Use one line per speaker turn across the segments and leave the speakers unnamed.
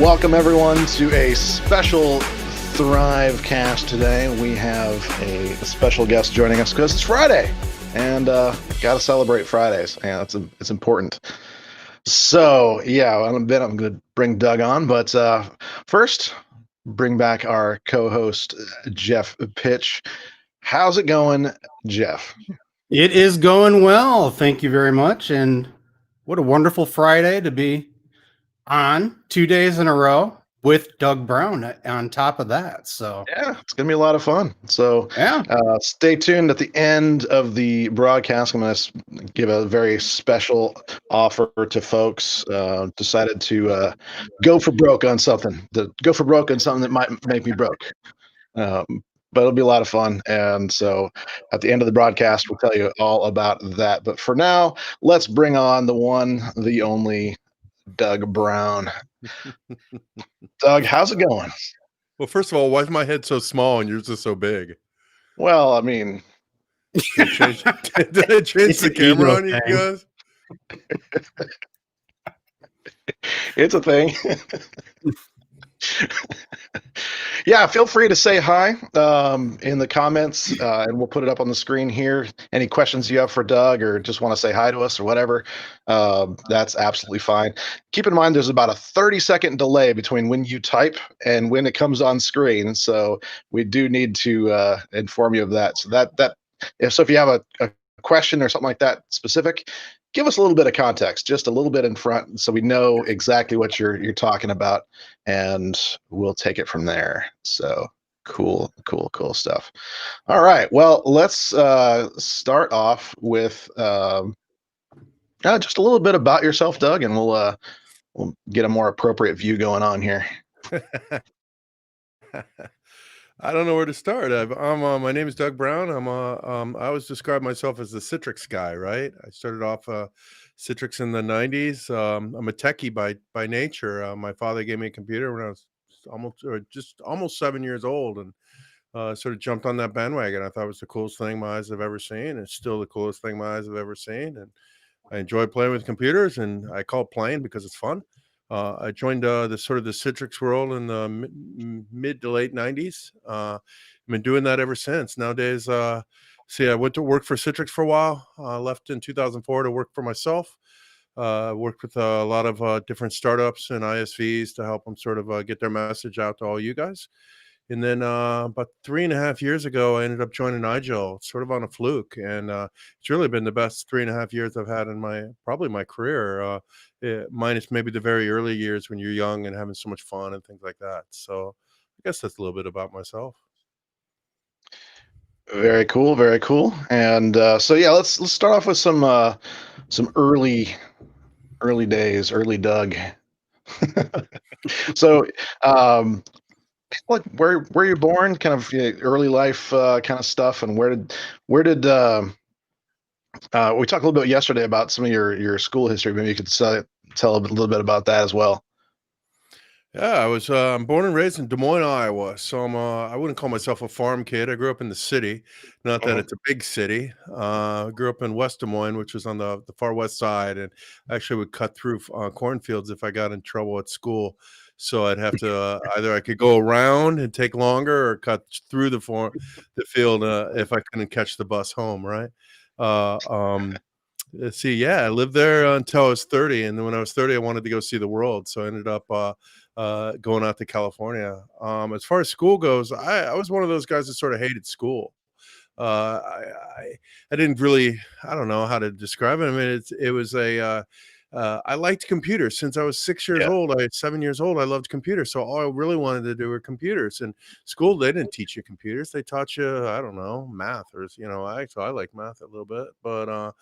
Welcome everyone to a special THRIVEcast today. We have a special guest joining us because it's Friday, and got to celebrate Fridays. Yeah, it's important. So yeah, in a bit I'm going to bring Doug on, but first, bring back our co-host Jeff Pitch. How's it going, Jeff?
It is going well. Thank you very much. And what a wonderful Friday to be on 2 days in a row with Doug Brown on top of that. So,
Yeah, it's going to be a lot of fun. So
yeah.
stay tuned. At the end of the broadcast, I'm going to give a very special offer to folks. Decided to go for broke on something. Go for broke on something that might make me broke. But it'll be a lot of fun. And so at the end of the broadcast, we'll tell you all about that. But for now, let's bring on the one, the only Doug Brown. Doug, how's it going?
Well, first of all, why is my head so small and yours is so big?
Well, I mean,
did I change the camera on you guys?
It's a thing. Yeah, feel free to say hi in the comments, and we'll put it up on the screen here. Any questions you have for Doug or just want to say hi to us or whatever, that's absolutely fine. Keep in mind there's about a 30-second delay between when you type and when it comes on screen, so we do need to inform you of that. So if you have a question or something like that specific, give us a little bit of context, just a little bit in front, so we know exactly what you're talking about, and we'll take it from there. So cool stuff. All right, well, let's start off with just a little bit about yourself, Doug, and we'll get a more appropriate view going on here.
I don't know where to start. My name is Doug Brown. I always describe myself as the Citrix guy, right? I started off Citrix in the 90s. I'm a techie by nature. My father gave me a computer when I was almost 7 years old, and sort of jumped on that bandwagon. I thought it was the coolest thing my eyes have ever seen. It's still the coolest thing my eyes have ever seen, and I enjoy playing with computers, and I call it playing because it's fun. I joined the Citrix world in the mid to late 90s. I've been doing that ever since. Nowadays, I went to work for Citrix for a while. Left in 2004 to work for myself. Worked with a lot of different startups and ISVs to help them sort of get their message out to all you guys. And then about 3.5 years ago, I ended up joining IGEL, sort of on a fluke. And it's really been the best 3.5 years I've had in probably my career, minus maybe the very early years when you're young and having so much fun and things like that. So I guess that's a little bit about myself.
Very cool, very cool. And so yeah, let's start off with some early days, early Doug. So like where you born, kind of early life kind of stuff, and where did we talked a little bit yesterday about some of your school history. Maybe you could tell a little bit about that as well.
Yeah, I was born and raised in Des Moines, Iowa. So I wouldn't call myself a farm kid. I grew up in the city, not that it's a big city. Grew up in West Des Moines, which was on the far west side, and I actually would cut through cornfields if I got in trouble at school. So I'd have to either I could go around and take longer, or cut through the field if I couldn't catch the bus home. Right. Let's see. Yeah, I lived there until I was 30, and then when I was 30, I wanted to go see the world. So I ended up going out to California. As far as school goes, I was one of those guys that sort of hated school. I didn't really, I don't know how to describe it. I mean, it was I liked computers since I was 6 years old. 7 years old. I loved computers. So all I really wanted to do were computers. And school, they didn't teach you computers. They taught you, I don't know, math, or, I like math a little bit, but,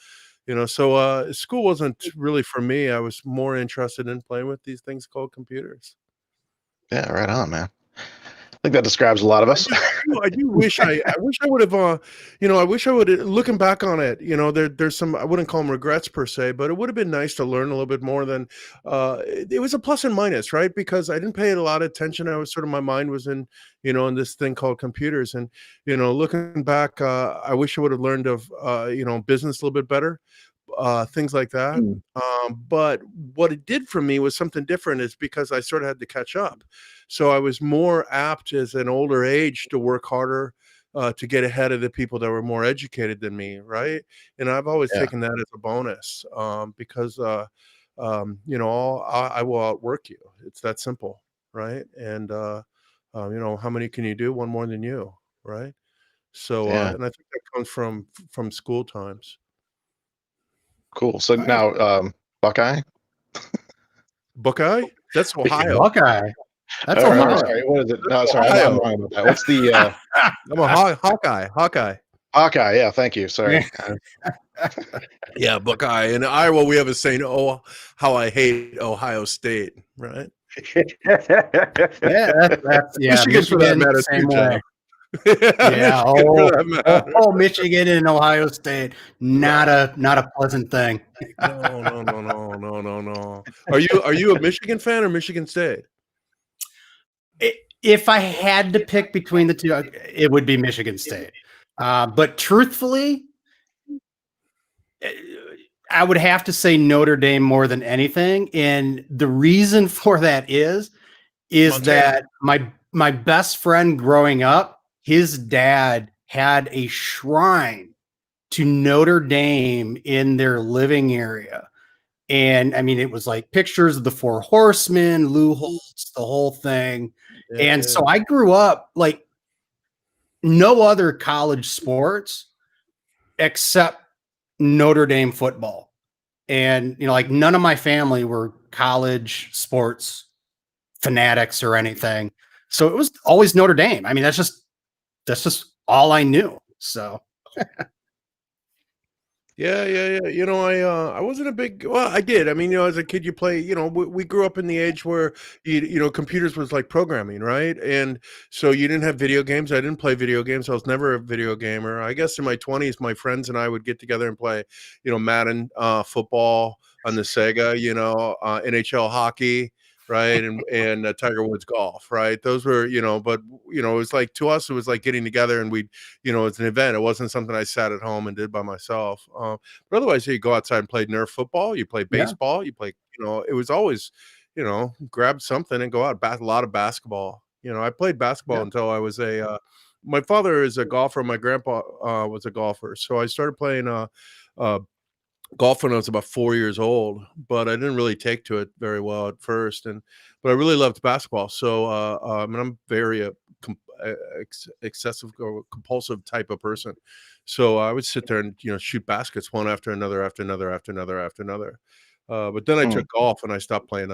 so school wasn't really for me. I was more interested in playing with these things called computers.
Yeah, right on, man. I think that describes a lot of us.
I do wish I would have, I wish I would, looking back on it, there's some, I wouldn't call them regrets per se, but it would have been nice to learn a little bit more than, it was a plus and minus, right? Because I didn't pay a lot of attention. I was my mind was in this thing called computers. And, looking back, I wish I would have learned of, business a little bit better. things like that. But what it did for me was something different, is because I sort of had to catch up. So I was more apt as an older age to work harder, to get ahead of the people that were more educated than me, right? And I've always
Yeah.
taken that as a bonus, because I will outwork you. It's that simple, right? And how many can you do? One more than you, right? So,
Yeah.
and I think that comes from school times.
Cool. So now, Buckeye.
Buckeye? That's Ohio.
Buckeye. That's
All right,
Ohio.
sorry. What is it? No,
That's
sorry. I'm
Ohio.
wrong about that. What's the
I'm a Hawkeye.
Hawkeye? Yeah. Thank you. Sorry.
Yeah, Buckeye. In Iowa, we have a saying, "Oh, how I hate Ohio State," right? Michigan for that matter,
same
too,
way.
Jeff.
Yeah.
Michigan for that matter.
Michigan and Ohio State, not a pleasant thing.
No. Are you a Michigan fan or Michigan State?
If I had to pick between the two, it would be Michigan State. But truthfully, I would have to say Notre Dame more than anything. And the reason for that is
Montana.
that my best friend growing up, his dad had a shrine to Notre Dame in their living area. And I mean, it was like pictures of the Four Horsemen, Lou Holtz, the whole thing. And so I grew up like no other college sports except Notre Dame football. And, like none of my family were college sports fanatics or anything. So it was always Notre Dame. I mean, that's just all I knew. So
Yeah. I wasn't a big. Well, I did. I mean, as a kid, you play. We grew up in the age where computers was like programming, right? And so you didn't have video games. I didn't play video games. I was never a video gamer. I guess in my 20s, my friends and I would get together and play, Madden, football on the Sega, NHL hockey, right? And Tiger Woods golf, right? Those were, but it was like, to us, it was like getting together and we'd, it's an event. It wasn't something I sat at home and did by myself. But otherwise, you go outside and play Nerf football, you play baseball, you play, it was always, grab something and go out. A lot of basketball. I played basketball until I was my father is a golfer. My grandpa was a golfer. So I started playing golf when I was about 4 years old, but I didn't really take to it very well at first. But I really loved basketball. So, I'm very excessive or compulsive type of person. So I would sit there and, shoot baskets one after another. But then I took golf and I stopped playing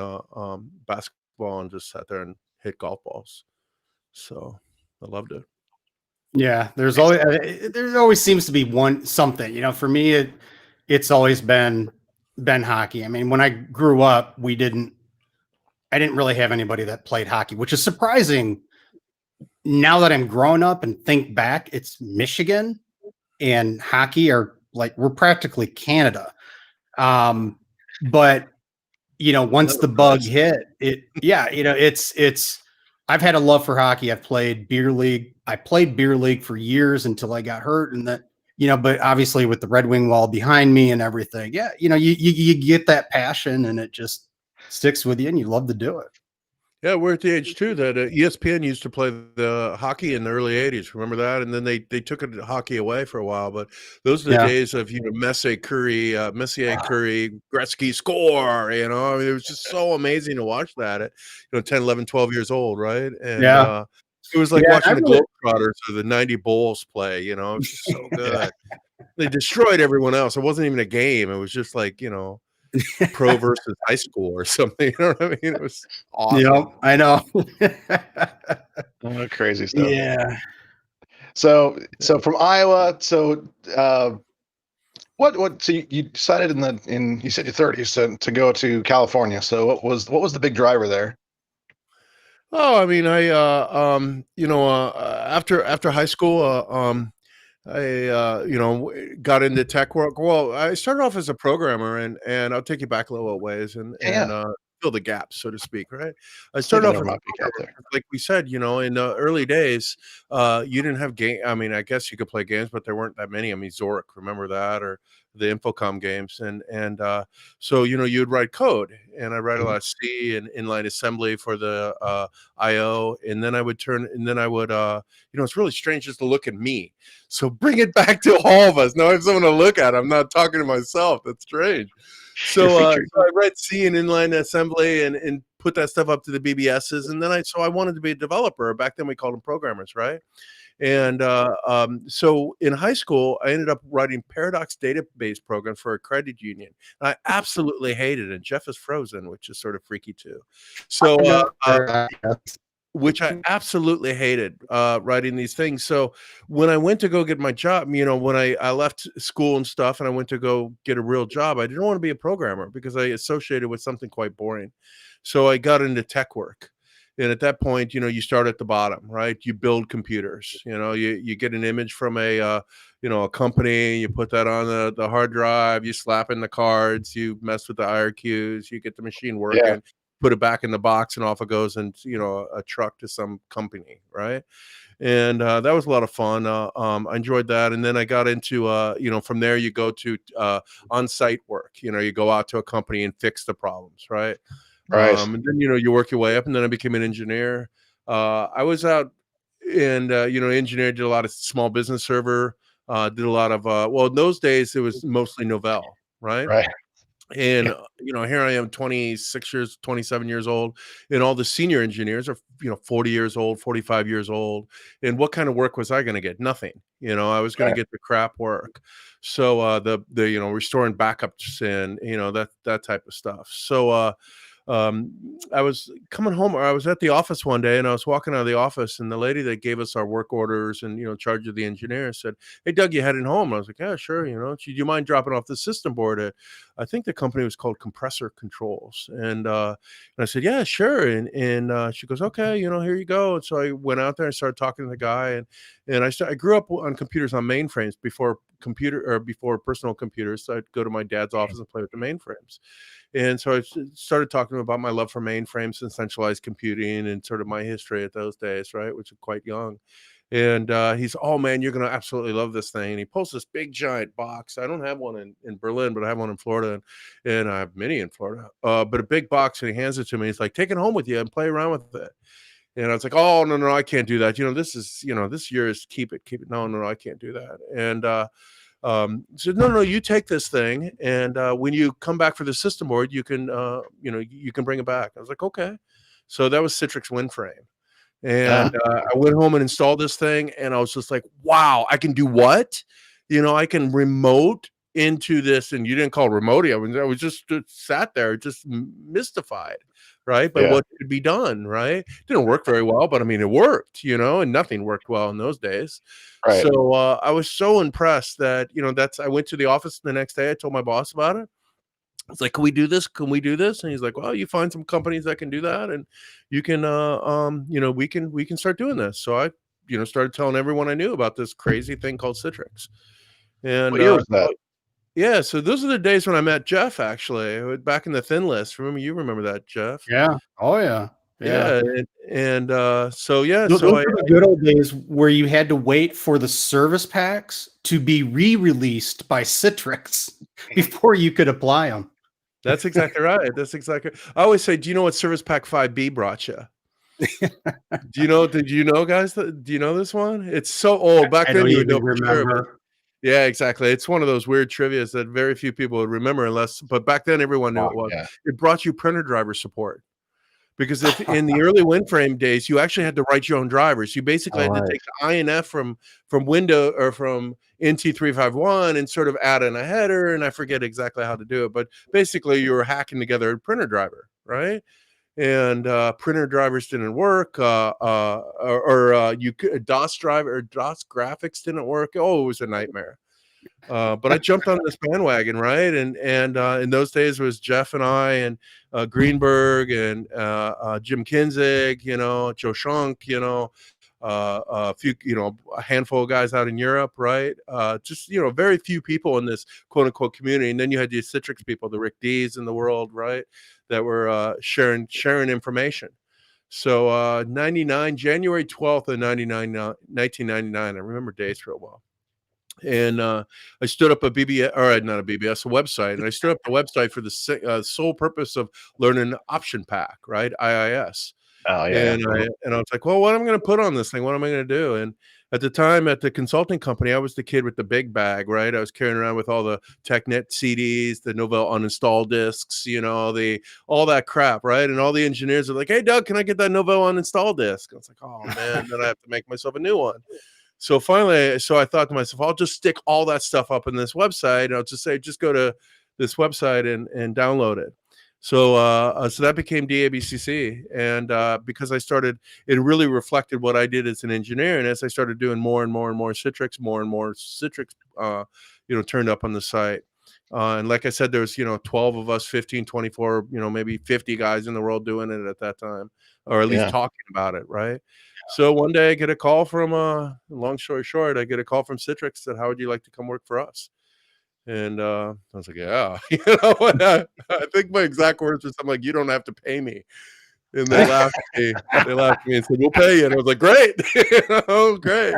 basketball and just sat there and hit golf balls. So I loved it.
Yeah, there's always seems to be something. For me, it's always been hockey. I mean, when I grew up, I didn't really have anybody that played hockey, which is surprising. Now that I'm grown up and think back, it's Michigan and hockey are like, we're practically Canada. But once the bug hit it's I've had a love for hockey. I've played beer league. I played beer league for years until I got hurt. And that, but obviously with the Red Wing wall behind me and everything, you get that passion and it just sticks with you and you love to do it.
Yeah, we're at the age too that ESPN used to play the hockey in the early 80s. Remember that? And then they took hockey away for a while. But those are the days of Messier, Curry, Gretzky score. I mean, it was just so amazing to watch that at 10, 11, 12 years old, right? And it was like watching the Globetrotters or the 90 Bulls play. It was just so good. They destroyed everyone else. It wasn't even a game. It was just like pro versus high school or something. You know what I mean? It was awesome.
Yeah, I know.
Crazy stuff.
Yeah.
So from Iowa, what? So you decided in you said your 30s to go to California. So what was the big driver there?
Oh, I mean, after high school, I got into tech work. Well, I started off as a programmer, and I'll take you back a little ways and fill the gaps, so to speak. Right? I started off as a programmer, like we said, in the early days, you didn't have game. I mean, I guess you could play games, but there weren't that many. I mean, Zork, remember that, or the Infocom games, and so you'd write code, and I write a lot of C and inline assembly for the I/O, and then I would it's really strange just to look at me. So bring it back to all of us. Now I have someone to look at. I'm not talking to myself. That's strange. So I read C and inline assembly and put that stuff up to the BBSs, and then I wanted to be a developer. Back then we called them programmers, right? And so in high school, I ended up writing Paradox database programs for a credit union. And I absolutely hated it. Jeff is frozen, which is sort of freaky too. So, which I absolutely hated writing these things. So when I went to go get my job, when I left school and stuff and I went to go get a real job, I didn't want to be a programmer because I associated with something quite boring. So I got into tech work. And at that point, you start at the bottom, right? You build computers, you get an image from a company, you put that on the hard drive, you slap in the cards, you mess with the IRQs, you get the machine working, put it back in the box, and off it goes, and a truck to some company, right? And that was a lot of fun. I enjoyed that. And then I got into, from there you go to on-site work. You go out to a company and fix the problems, right?
Right.
And then, you work your way up, and then I became an engineer. I was out and, engineered, did a lot of small business server, did a lot of, in those days it was mostly Novell, right?
Right.
And, here I am 27 years old, and all the senior engineers are, 40 years old, 45 years old. And what kind of work was I going to get? Nothing. I was going to get the crap work. So, the restoring backups and, that type of stuff. So, I was coming home, or I was at the office one day, and I was walking out of the office, and the lady that gave us our work orders and, charge of the engineer said, "Hey, Doug, you heading home?" I was like, "Yeah, sure. Do you mind dropping off the system board at," I think the company was called Compressor Controls. And I said, "Yeah, sure." And she goes, "Okay, here you go." And so I went out there and started talking to the guy, and I grew up on computers on mainframes before personal computers. So I'd go to my dad's office and play with the mainframes. And so I started talking about my love for mainframes and centralized computing and sort of my history at those days, right, which is quite young. And he's, "Oh man, you're going to absolutely love this thing." And he pulls this big giant box. I don't have one in Berlin, but I have one in Florida, and I have many in Florida. But a big box, and he hands it to me. He's like, "Take it home with you and play around with it." And I was like, "Oh, no, I can't do that. This is, this year's, keep it. No, I can't do that." And said, "No, you take this thing, and when you come back for the system board, you can you can bring it back." I was like, "Okay." So that was Citrix WinFrame. And I went home and installed this thing, and I was just like, "Wow, I can do what? I can remote into this." And you didn't call it remote. I was just sat there, just mystified, right? But what could be done, right? Didn't work very well, but I mean, it worked, and nothing worked well in those days.
Right.
So I was so impressed that, I went to the office the next day. I told my boss about it. I was like, "Can we do this? Can we do this?" And he's like, "Well, you find some companies that can do that, and you can, we can start doing this." So I, started telling everyone I knew about this crazy thing called Citrix. And
What year was that?
yeah, so those are the days when I met Jeff, actually, back in the thin list. You remember that, Jeff?
Yeah. Oh yeah.
Yeah. And so yeah,
Those
so
were the good old days where you had to wait for the service packs to be re-released by Citrix before you could apply them.
That's exactly right. I always say, "Do you know what Service Pack 5B brought you?" Did you know, guys? Do you know this one? It's so old. Back then you would know for sure, but yeah, exactly. It's one of those weird trivias that very few people would remember but back then everyone knew it was.
Yeah.
It brought you printer driver support. Because if in the early WinFrame days, you actually had to write your own drivers. You basically had to take the INF from Windows or from NT351 and sort of add in a header, and I forget exactly how to do it, but basically you were hacking together a printer driver, right? And printer drivers didn't work, you could DOS driver or DOS graphics didn't work. Oh, it was a nightmare. But I jumped on this bandwagon, right? And in those days it was Jeff and I and Greenberg and Jim Kinzig, Joe Schunk, a few, a handful of guys out in Europe, right? Just very few people in this quote unquote community. And then you had the Citrix people, the Rick D's in the world, right? That were sharing information. So 99, January 12th of 1999, I remember dates real well. And I stood up a BBS, or not a BBS, a website, and I stood up a website for the sole purpose of learning Option Pack, right? IIS.
Oh yeah.
And I was like, well, what am I going to put on this thing? What am I going to do? And at the time, at the consulting company, I was the kid with the big bag, right? I was carrying around with all the TechNet CDs, the Novell uninstall discs, all that crap, right? And all the engineers are like, hey, Doug, can I get that Novell uninstall disc? I was like, oh man, then I have to make myself a new one. So finally, I thought to myself, I'll just stick all that stuff up in this website, and I'll just say, just go to this website and download it. So that became DABCC, and because it really reflected what I did as an engineer. And as I started doing more and more Citrix, more and more Citrix, turned up on the site. And like I said, there's 12 of us, 15, 24, maybe 50 guys in the world doing it at that time, or at least talking about it, right? So one day I get a call from, long story short, I get a call from Citrix that, how would you like to come work for us? And I was like, yeah, I think my exact words were something like, you don't have to pay me. And they laughed at me. They laughed at me and said, we'll pay you. And I was like, great. Great.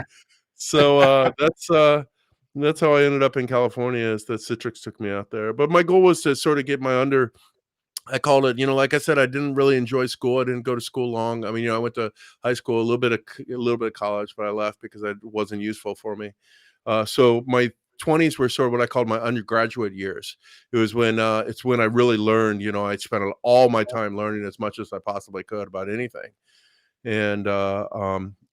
So that's how I ended up in California, is that Citrix took me out there. But my goal was to sort of get I called it, like I said, I didn't really enjoy school. I didn't go to school long. I mean, I went to high school, a little bit of college, but I left because it wasn't useful for me. So my 20s were sort of what I called my undergraduate years. It was when it's when I really learned. I spent all my time learning as much as I possibly could about anything. And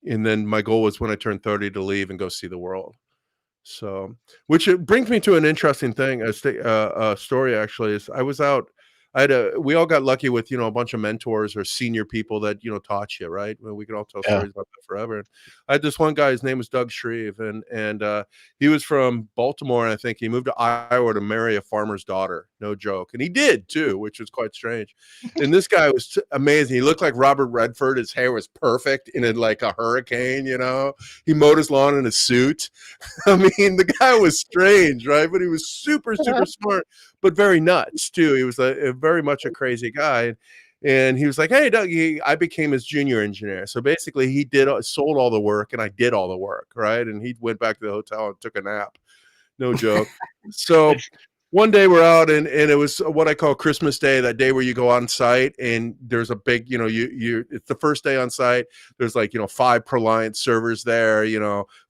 then my goal was when I turned 30 to leave and go see the world. So, which it brings me to an interesting thing. A story actually is, I was out. We all got lucky with, a bunch of mentors or senior people that, taught you, right? Well, we could all tell stories about that forever. And I had this one guy, his name was Doug Shreve, and he was from Baltimore. And I think he moved to Iowa to marry a farmer's daughter. No joke. And he did too, which was quite strange. And this guy was amazing. He looked like Robert Redford. His hair was perfect in like a hurricane, he mowed his lawn in a suit. I mean, the guy was strange, right? But he was super, super smart, but very nuts too. He was a very much a crazy guy. And he was like, hey, Doug, I became his junior engineer. So basically he sold all the work and I did all the work, right? And he went back to the hotel and took a nap. No joke. So one day we're out and it was what I call Christmas Day, that day where you go on site and there's a big, it's the first day on site. There's like, 5 ProLiant servers there,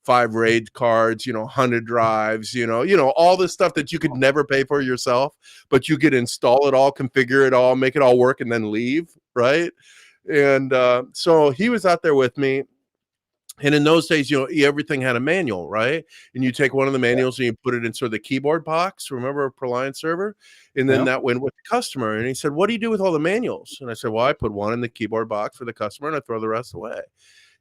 5 RAID cards, 100 drives, all this stuff that you could never pay for yourself, but you could install it all, configure it all, make it all work, and then leave, right? And so he was out there with me. And in those days, everything had a manual, right? And you take one of the manuals and you put it in sort of the keyboard box. Remember a ProLiant server? And then that went with the customer. And he said, what do you do with all the manuals? And I said, well, I put one in the keyboard box for the customer and I throw the rest away.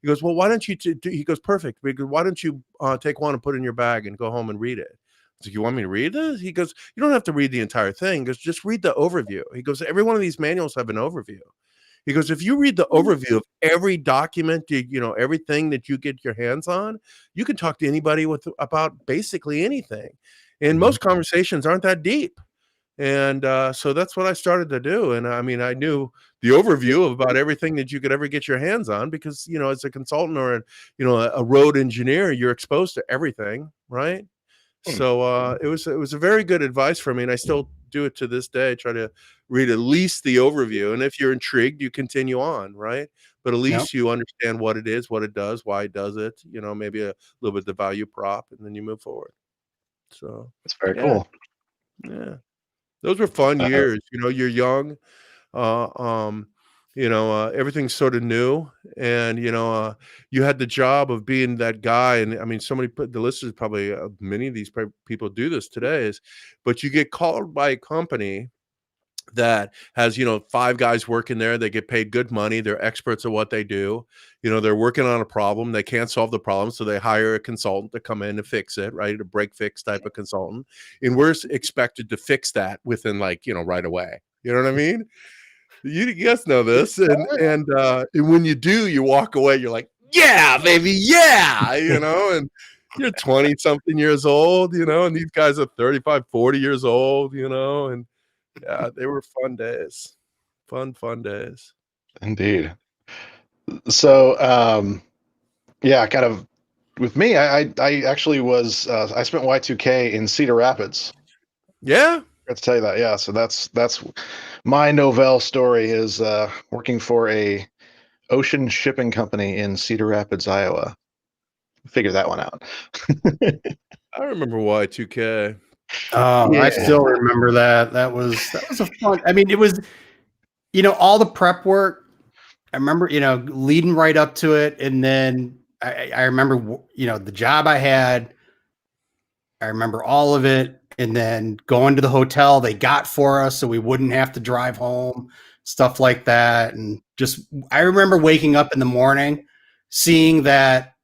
He goes, well, why don't you he goes, perfect. Because why don't you take one and put it in your bag and go home and read it? I was like, you want me to read this? He goes, you don't have to read the entire thing. He goes, just read the overview. He goes, every one of these manuals have an overview. He goes, if you read the overview of every document, everything that you get your hands on, you can talk to anybody about basically anything. And most conversations aren't that deep. And so that's what I started to do. And I mean, I knew the overview of about everything that you could ever get your hands on because, as a consultant or, a road engineer, you're exposed to everything, right? So it was a very good advice for me, and I still do it to this day. Try to read at least the overview, and if you're intrigued, you continue on, right? But at least you understand what it is, what it does, why it does it. Maybe a little bit the value prop, and then you move forward. So
That's very cool.
Yeah, those were fun years. You're young. Everything's sort of new, and you had the job of being that guy. And I mean, the listeners probably many of these people do this today, but you get called by a company that has 5 guys working there. They get paid good money. They're experts at what they do. They're working on a problem. They can't solve the problem, so they hire a consultant to come in to fix it, right? A break fix type of consultant, and we're expected to fix that within right away. You know what I mean? You guys know this, and when you do, you walk away. You're like, yeah, baby, yeah, and you're 20 something years old, and these guys are 35, 40 years old, and yeah, they were fun days, fun days.
Indeed. So, kind of with me, I actually was I spent Y2K in Cedar Rapids.
Yeah.
Got to tell you that, yeah. So that's my Novell story is working for a ocean shipping company in Cedar Rapids, Iowa. Figure that one out.
I remember Y2K.
Oh, I
Yeah.
still remember that. That was a fun. I mean, it was, all the prep work. I remember, leading right up to it, and then I remember, the job I had. I remember all of it, and then going to the hotel they got for us so we wouldn't have to drive home, stuff like that. And just, I remember waking up in the morning, seeing that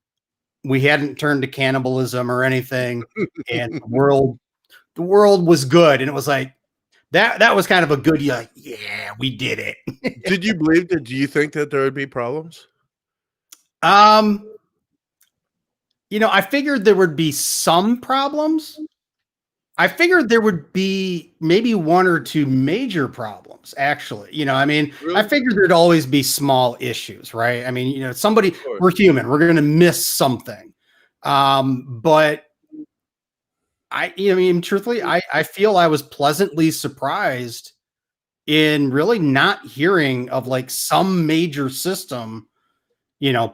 we hadn't turned to cannibalism or anything, and the world was good, and it was like that was kind of a good, like, yeah, we did it.
Did you believe that? Do you think that there would be problems?
um I figured there would be some problems. I figured there would be maybe one or two major problems, actually. I mean, I
Really?
figured there'd always be small issues, right? I mean, somebody,
Of course.
we're human, we're going to miss something. But I mean, truthfully, I feel I was pleasantly surprised in really not hearing of like some major system,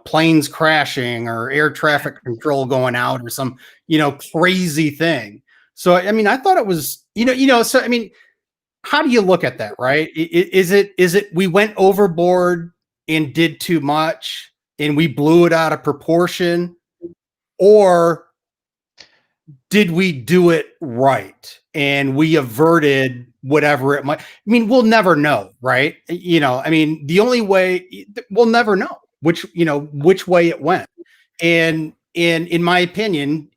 planes crashing or air traffic control going out or some, crazy thing. So, I mean, I thought it was, so, I mean, how do you look at that, right? Is it we went overboard and did too much and we blew it out of proportion, or did we do it right and we averted whatever it might? I mean, we'll never know, right? I mean, the only way we'll never know which way it went. And in my opinion,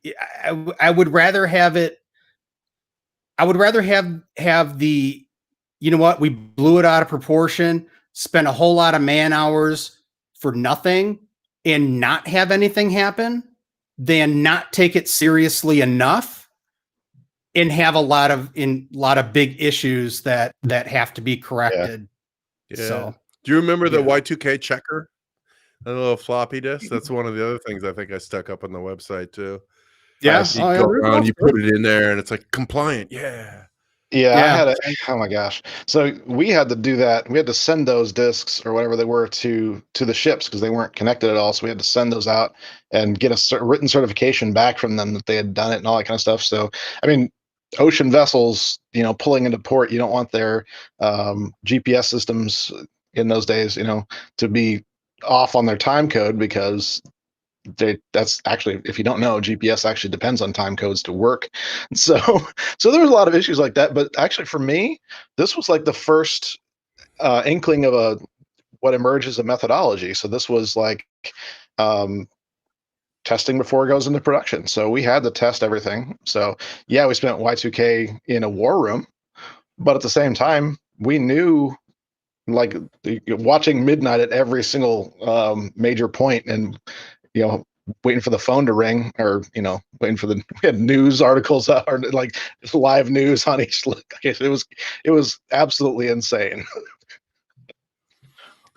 I would rather have it. I would rather have the, what, we blew it out of proportion, spent a whole lot of man hours for nothing, and not have anything happen, than not take it seriously enough and have a lot of big issues that have to be corrected.
Yeah.
So,
Do you remember the
yeah.
Y2K checker? A little floppy disk. That's one of the other things I think I stuck up on the website too.
Yeah.
You go around, you put it in there, and it's like compliant. Yeah.
Yeah, I
Yeah.
had oh my gosh. So we had to do that. We had to send those discs or whatever they were to the ships because they weren't connected at all. So we had to send those out and get a written certification back from them that they had done it and all that kind of stuff. So, I mean, ocean vessels, pulling into port, you don't want their GPS systems in those days, to be off on their time code because that's actually, if you don't know, GPS actually depends on time codes to work. So there was a lot of issues like that, but actually for me, this was like the first inkling of what emerges a methodology. So this was like um, testing before it goes into production. So we had to test everything. So yeah, we spent Y2K in a war room, but at the same time, we knew, like, watching midnight at every single major point, and waiting for the phone to ring, or waiting for we had news articles or like live news on each look. It was absolutely insane.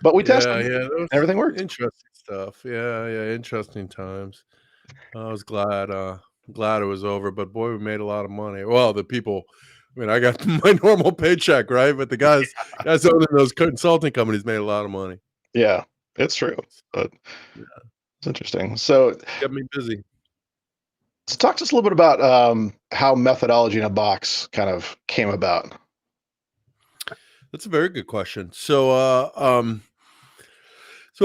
But we tested.
Yeah. That was
Everything worked.
interesting stuff. Yeah. Interesting times. I was glad it was over, but boy, we made a lot of money. Well, the people, I mean, I got my normal paycheck, right? But the guys owning those consulting companies made a lot of money.
Yeah, it's true, but
Yeah.
it's interesting. So
Kept me busy.
talk to us a little bit about how methodology in a box kind of came about.
That's a very good question. So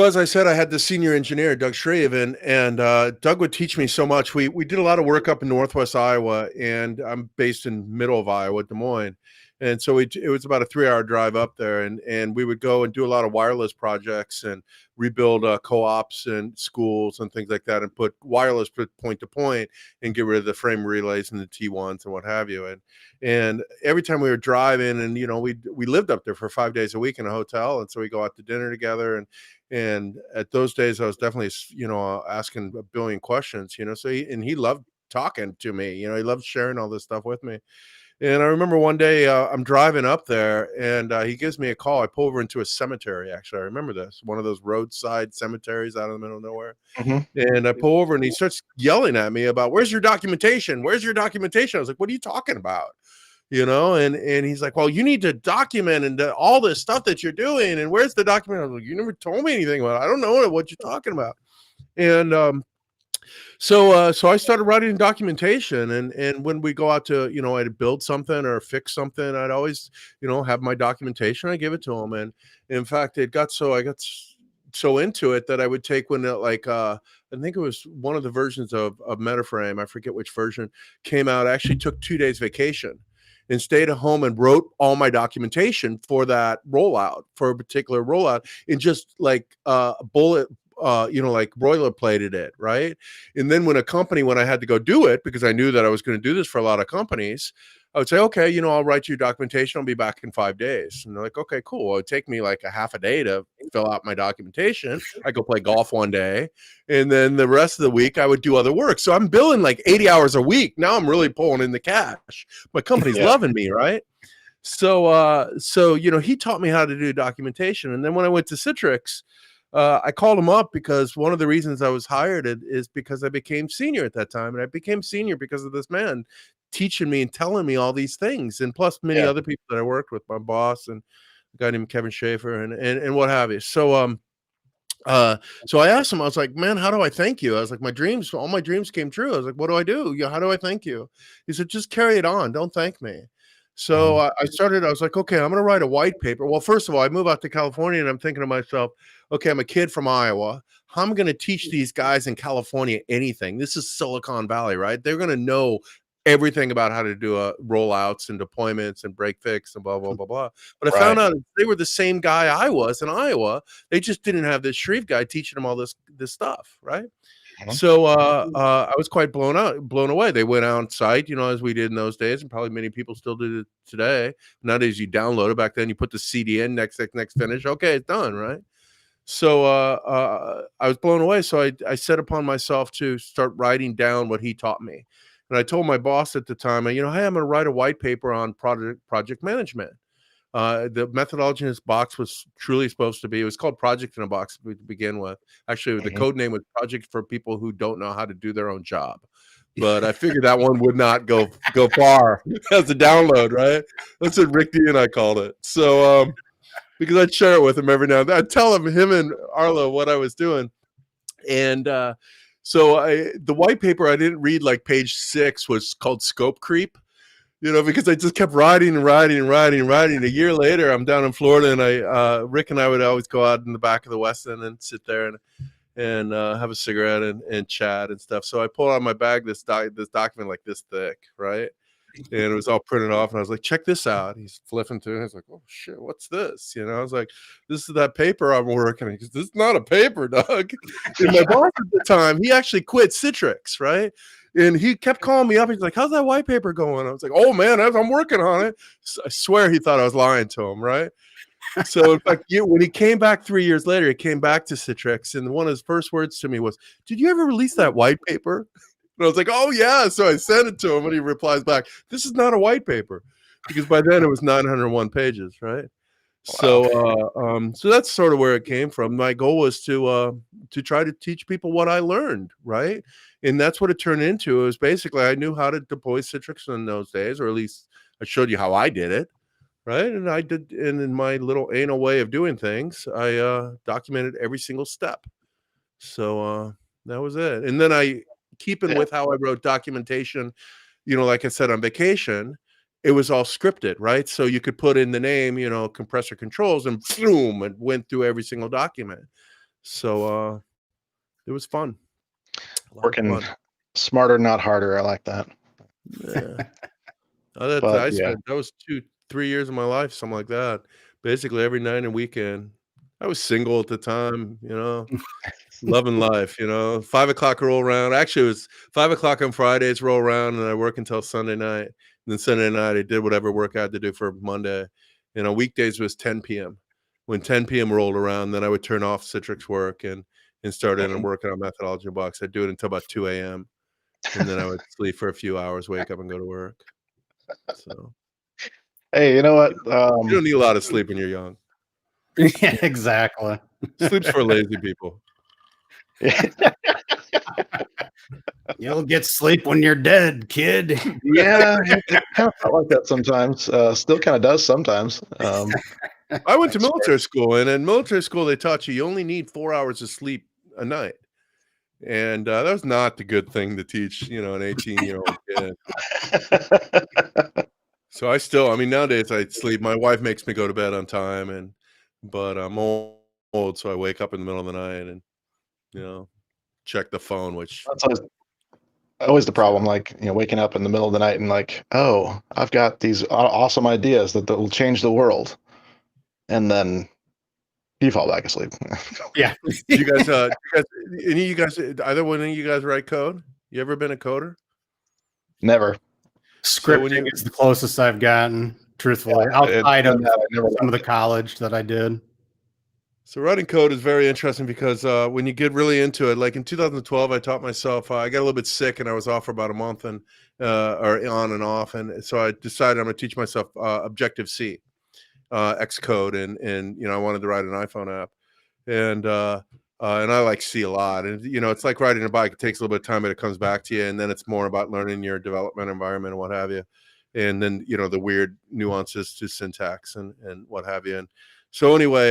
as I said, I had the senior engineer, Doug Shreve, and Doug would teach me so much. We did a lot of work up in Northwest Iowa, and I'm based in middle of Iowa, Des Moines. And so it was about a 3-hour drive up there, and we would go and do a lot of wireless projects and rebuild co-ops and schools and things like that, and put wireless point to point and get rid of the frame relays and the T1s and what have you. And every time we were driving, and we lived up there for 5 days a week in a hotel, and so we go out to dinner together. And at those days, I was definitely asking a billion questions. So he loved talking to me. He loved sharing all this stuff with me. And I remember one day I'm driving up there, and he gives me a call. I pull over into a cemetery. Actually, I remember this, one of those roadside cemeteries out in the middle of nowhere. And I pull over, and he starts yelling at me about, "Where's your documentation? Where's your documentation?" I was like, "What are you talking about?" And he's like, "Well, you need to document and all this stuff that you're doing. And where's the document?" I was like, "You never told me anything about it. I don't know what you're talking about." And so I started writing documentation, and when we go out to, I'd build something or fix something, I'd always, have my documentation. I give it to them, and in fact, I got so into it that I would take when I think it was one of the versions of Metaframe, I forget which version came out. I actually took 2 days vacation and stayed at home and wrote all my documentation for that rollout, for a particular rollout, in just like bullet like boilerplated it, right? And then when I had to go do it, because I knew that I was going to do this for a lot of companies, I would say, "Okay, I'll write you documentation. I'll be back in 5 days." And they're like, "Okay, cool." Well, it'd take me like a half a day to fill out my documentation. I go play golf one day, and then the rest of the week I would do other work. So I'm billing like 80 hours a week. Now I'm really pulling in the cash. My company's loving me, right? So he taught me how to do documentation. And then when I went to Citrix, I called him up because one of the reasons I was hired is because I became senior at that time. And I became senior because of this man teaching me and telling me all these things. And plus many other people that I worked with, my boss and a guy named Kevin Schaefer and what have you. So I asked him, I was like, "Man, how do I thank you?" I was like, all my dreams came true. I was like, "What do I do? How do I thank you?" He said, "Just carry it on. Don't thank me." So I was like, "Okay, I'm going to write a white paper." Well, first of all, I move out to California and I'm thinking to myself, okay, I'm a kid from Iowa. How am I going to teach these guys in California anything? This is Silicon Valley, right? They're going to know everything about how to do rollouts and deployments and break fix and blah, blah, blah, blah. But I found out they were the same guy I was in Iowa. They just didn't have this Shreve guy teaching them all this stuff, right? So I was quite blown away. They went on site, as we did in those days, and probably many people still do it today. Nowadays, you download it. Back then, you put the CD in, next finish. Okay, it's done, right? So I was blown away. So I set upon myself to start writing down what he taught me. And I told my boss at the time, "Hey, I'm going to write a white paper on project management." The methodology in this box was truly supposed to be, it was called Project in a Box to begin with. Actually, the code name was Project for People Who Don't Know How to Do Their Own Job. But I figured that one would not go far as a download, right? That's what Rick D and I called it. So because I'd share it with him every now and then. I'd tell him and Arlo what I was doing. And so the white paper I didn't read, like page 6, was called Scope Creep. Because I just kept writing. A year later, I'm down in Florida, and Rick and I would always go out in the back of the West End and sit there and have a cigarette and chat and stuff. So I pulled out of my bag this document like this thick, right? And it was all printed off, and I was like, "Check this out." He's flipping through, and he's like, "Oh shit, what's this?" I was like, "This is that paper I'm working on." He goes, "This is not a paper, Doug." And my boss at the time, he actually quit Citrix, right? And he kept calling me up. He's like, "How's that white paper going?" I was like, "Oh man, I'm working on it." So I swear he thought I was lying to him, right? So in fact, when he came back 3 years later, he came back to Citrix, and one of his first words to me was, "Did you ever release that white paper?" And I was like, "Oh yeah." So I sent it to him, and he replies back, "This is not a white paper," because by then it was 901 pages, right? Wow. So that's sort of where it came from. My goal was to try to teach people what I learned, right? And that's what it turned into. It was basically, I knew how to deploy Citrix in those days, or at least I showed you how I did it, right? And in my little anal way of doing things, I documented every single step. So that was it. And then keeping with how I wrote documentation, like I said, on vacation, it was all scripted, right? So you could put in the name, compressor controls, and boom, it went through every single document. So it was fun.
Working smarter, not harder. I like that.
Yeah. That was 2-3 years of my life, something like that. Basically every night and weekend. I was single at the time, loving life, 5 o'clock roll around. Actually, it was 5 o'clock on Fridays roll around, and I work until Sunday night. And then Sunday night, I did whatever work I had to do for Monday. And on weekdays was 10 p.m. When 10 p.m. rolled around, then I would turn off Citrix work and start in and working on methodology box. I'd do it until about 2 a.m. And then I would sleep for a few hours, wake up and go to work. So
Hey, you know what?
you don't need a lot of sleep when you're young.
Yeah, exactly.
Sleep's for lazy people.
You'll get sleep when you're dead, kid.
Yeah, it kind of felt like that sometimes. Still kind of does sometimes.
I went to military school, and in military school, they taught you only need 4 hours of sleep a night. And that was not the good thing to teach, an 18-year-old kid. So I mean, nowadays I sleep. My wife makes me go to bed on time, but I'm old, so I wake up in the middle of the night and, check the phone, which
That's always the problem. Like, waking up in the middle of the night and like, oh, I've got these awesome ideas that will change the world, and then you fall back asleep.
Yeah.
you guys, any of you guys, either one of you guys write code? You ever been a coder?
Never.
Scripting is the closest I've gotten, truthfully, outside of some of the college that I did.
So writing code is very interesting because when you get really into it, like in 2012, I taught myself, I got a little bit sick and I was off for about a month or on and off. And so I decided I'm going to teach myself Objective-C, Xcode. And I wanted to write an iPhone app. And I like C a lot. And, it's like riding a bike. It takes a little bit of time, but it comes back to you. And then it's more about learning your development environment and what have you. And then, the weird nuances to syntax and what have you. And so anyway,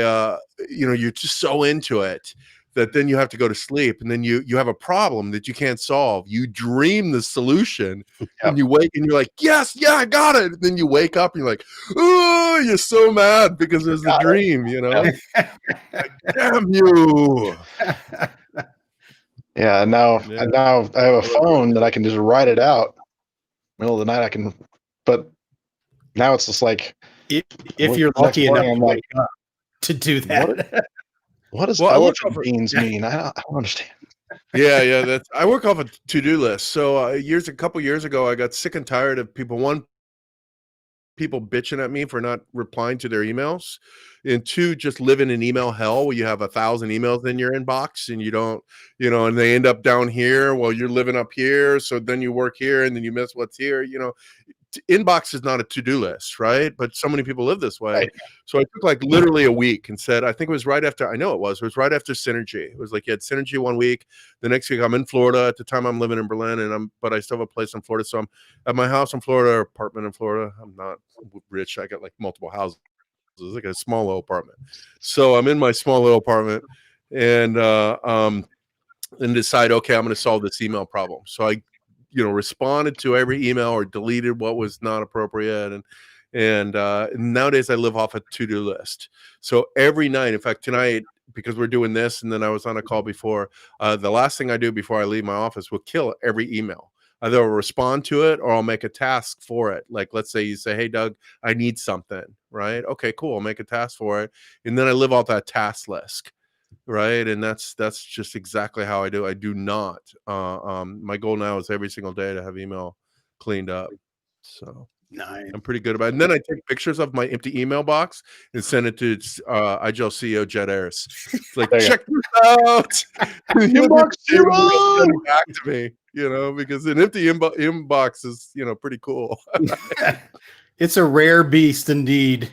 you're just so into it that then you have to go to sleep, and then you have a problem that you can't solve. You dream the solution, and you wake and you're like, yes, yeah, I got it. And then you wake up and you're like, oh, you're so mad because there's the dream, Like, damn you.
Yeah, and now I have a phone that I can just write it out. Middle of the night, but now it's just like,
if you're lucky enough to wake up to do that.
What does elephant beans mean? I don't understand.
Yeah. I work off a to-do list. So a couple years ago, I got sick and tired of people bitching at me for not replying to their emails, and two, just living in email hell where you have 1,000 emails in your inbox and you don't, and they end up down here while you're living up here. So then you work here and then you miss what's here. Inbox is not a to-do list, right? But so many people live this way. Right. So I took like literally a week and said, I think it was right after Synergy. It was like you had Synergy 1 week. The next week I'm in Florida. At the time I'm living in Berlin, but I still have a place in Florida. So I'm at my house in Florida, or apartment in Florida. I'm not rich. I got like multiple houses. It's like a small little apartment. So I'm in my small little apartment and decide, okay, I'm going to solve this email problem. So I responded to every email or deleted what was not appropriate. And nowadays I live off a to-do list. So every night, in fact, tonight, because we're doing this, and then I was on a call before, the last thing I do before I leave my office will kill every email. Either I'll respond to it or I'll make a task for it. Like, let's say you say, hey, Doug, I need something, right? Okay, cool. I'll make a task for it. And then I live off that task list. Right. And that's just exactly how I do. I do not. My goal now is every single day to have email cleaned up. So
nice.
I'm pretty good about it. And then I take pictures of my empty email box and send it to IGL CEO Jed Ayers. It's like, check this out. Inbox zero. Back to me, because an empty inbox is, pretty cool.
It's a rare beast indeed.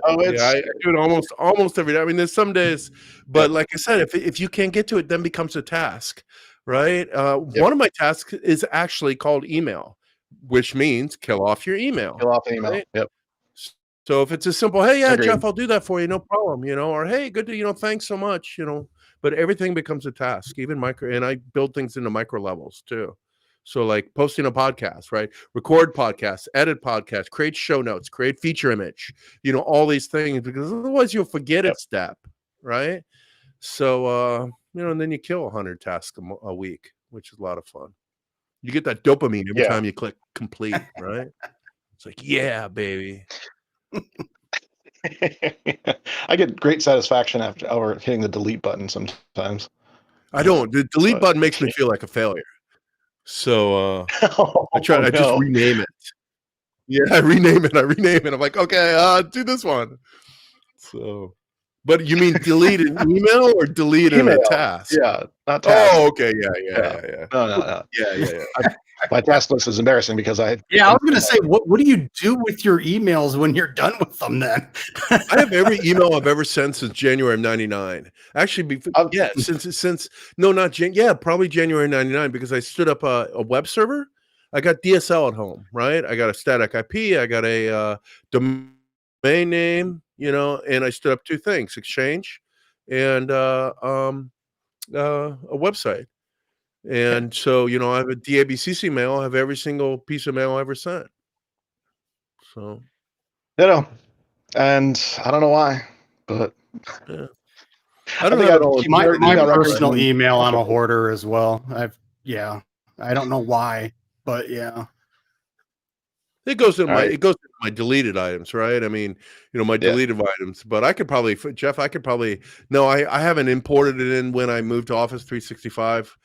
I do it almost every day. I mean, there's some days, but like I said, if you can't get to it, then becomes a task, right? One of my tasks is actually called email, which means kill off your email.
Kill off the email. Right? Yep.
So if it's as simple, hey, yeah, Agreed. Jeff, I'll do that for you, no problem, or hey, good to, thanks so much, but everything becomes a task, even micro, and I build things into micro levels too. So like posting a podcast, right? Record podcasts, edit podcasts, create show notes, create feature image, all these things, because otherwise you'll forget a step, right? So, and then you kill 100 tasks a week, which is a lot of fun. You get that dopamine every time you click complete, right? It's like, yeah, baby.
I get great satisfaction after hitting the delete button sometimes.
I don't. The delete button makes me feel like a failure. So I just rename it. Yeah, I rename it. I'm like, okay, do this one. So, But you mean delete an email or delete in a
Email.
task?
Yeah, not task.
Oh, okay. Yeah.
No.
Yeah.
My task list is embarrassing because I
was going to say, what do you do with your emails when you're done with them then?
I have every email I've ever sent since January of 99. Actually, probably January 99, because I stood up a web server. I got DSL at home, right? I got a static IP. I got a domain name, and I stood up two things: Exchange and a website. And so, I have a DABCC mail. I have every single piece of mail I ever sent. So,
and I don't know why, but
yeah. I don't
think
have
I
all
keep
my
email records
personal
and-
email, I'm a hoarder as well. I don't know why, but yeah.
It goes into
All right.
my deleted items, right? I mean, my deleted items, but I could probably, Jeff, no, I haven't imported it in when I moved to Office 365,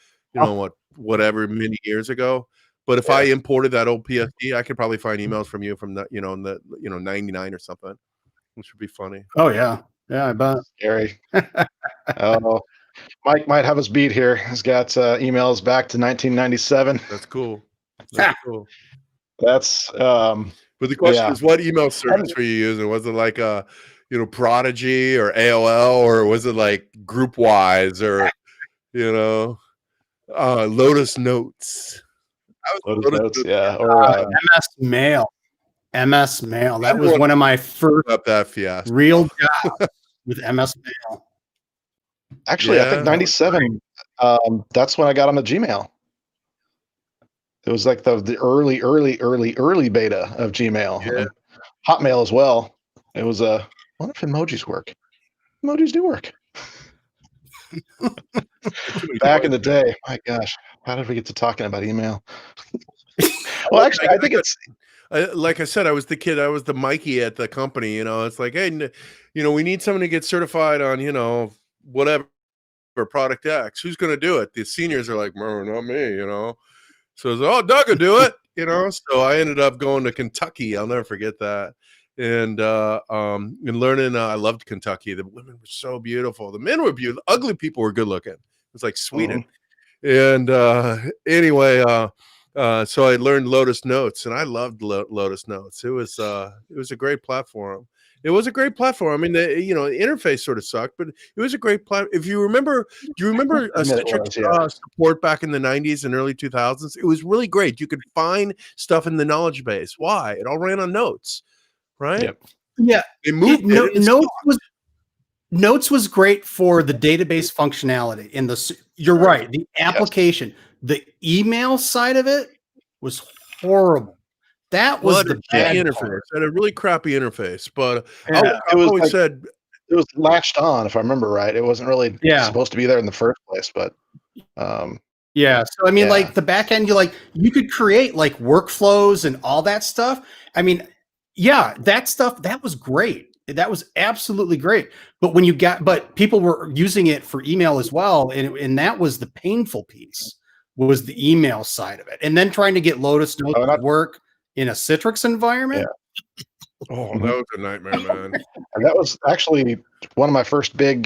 whatever, many years ago. But if I imported that old PSD, I could probably find emails from you from the, in the 99 or something, which would be funny.
Oh yeah. Yeah, I bet.
Scary. Oh, Mike might have us beat here. He's got emails back to 1997.
That's cool. That's cool.
That's
But the question is, what email service were you using? Was it like Prodigy or AOL, or was it like GroupWise or Lotus Notes?
Lotus Notes, yeah, or
MS Mail. MS Mail. That was one of my first
that fiasco.
real jobs with MS Mail.
Actually, I think 97. That's when I got on the Gmail. It was like the early beta of Gmail.
Yeah.
Hotmail as well. It was I wonder if emojis work. Emojis do work. Back in the day, my gosh, how did we get to talking about email? Well, actually, I think it's
like I said, I was the kid. I was the Mikey at the company. It's like, hey, we need someone to get certified on, whatever product X. Who's going to do it? The seniors are like, no, not me. So I was like, oh, Doug will do it. So I ended up going to Kentucky. I'll never forget that. And learning, I loved Kentucky. The women were so beautiful. The men were beautiful. Ugly people were good looking. It was like Sweden. And anyway, so I learned Lotus Notes, and I loved Lotus Notes. It was a great platform. It was a great platform. I mean, the interface sort of sucked, but it was a great platform. If you remember, do you remember Citrix support back in the 90s and early 2000s? It was really great. You could find stuff in the knowledge base. Why? It all ran on Notes, right?
Yep.
Yeah.
They moved
Notes was great for the database functionality. You're right. The application, the email side of it was horrible. That was the bad
interface.
part.
It had a really crappy interface, but
it was latched on, if I remember right. It wasn't really supposed to be there in the first place, but
yeah. So I mean, like the back end, you could create like workflows and all that stuff. I mean, that stuff that was great. That was absolutely great. But but people were using it for email as well, and that was the painful piece, was the email side of it, and then trying to get Lotus Notes to work in a Citrix environment.
Oh, that was a nightmare, man.
And that was actually one of my first big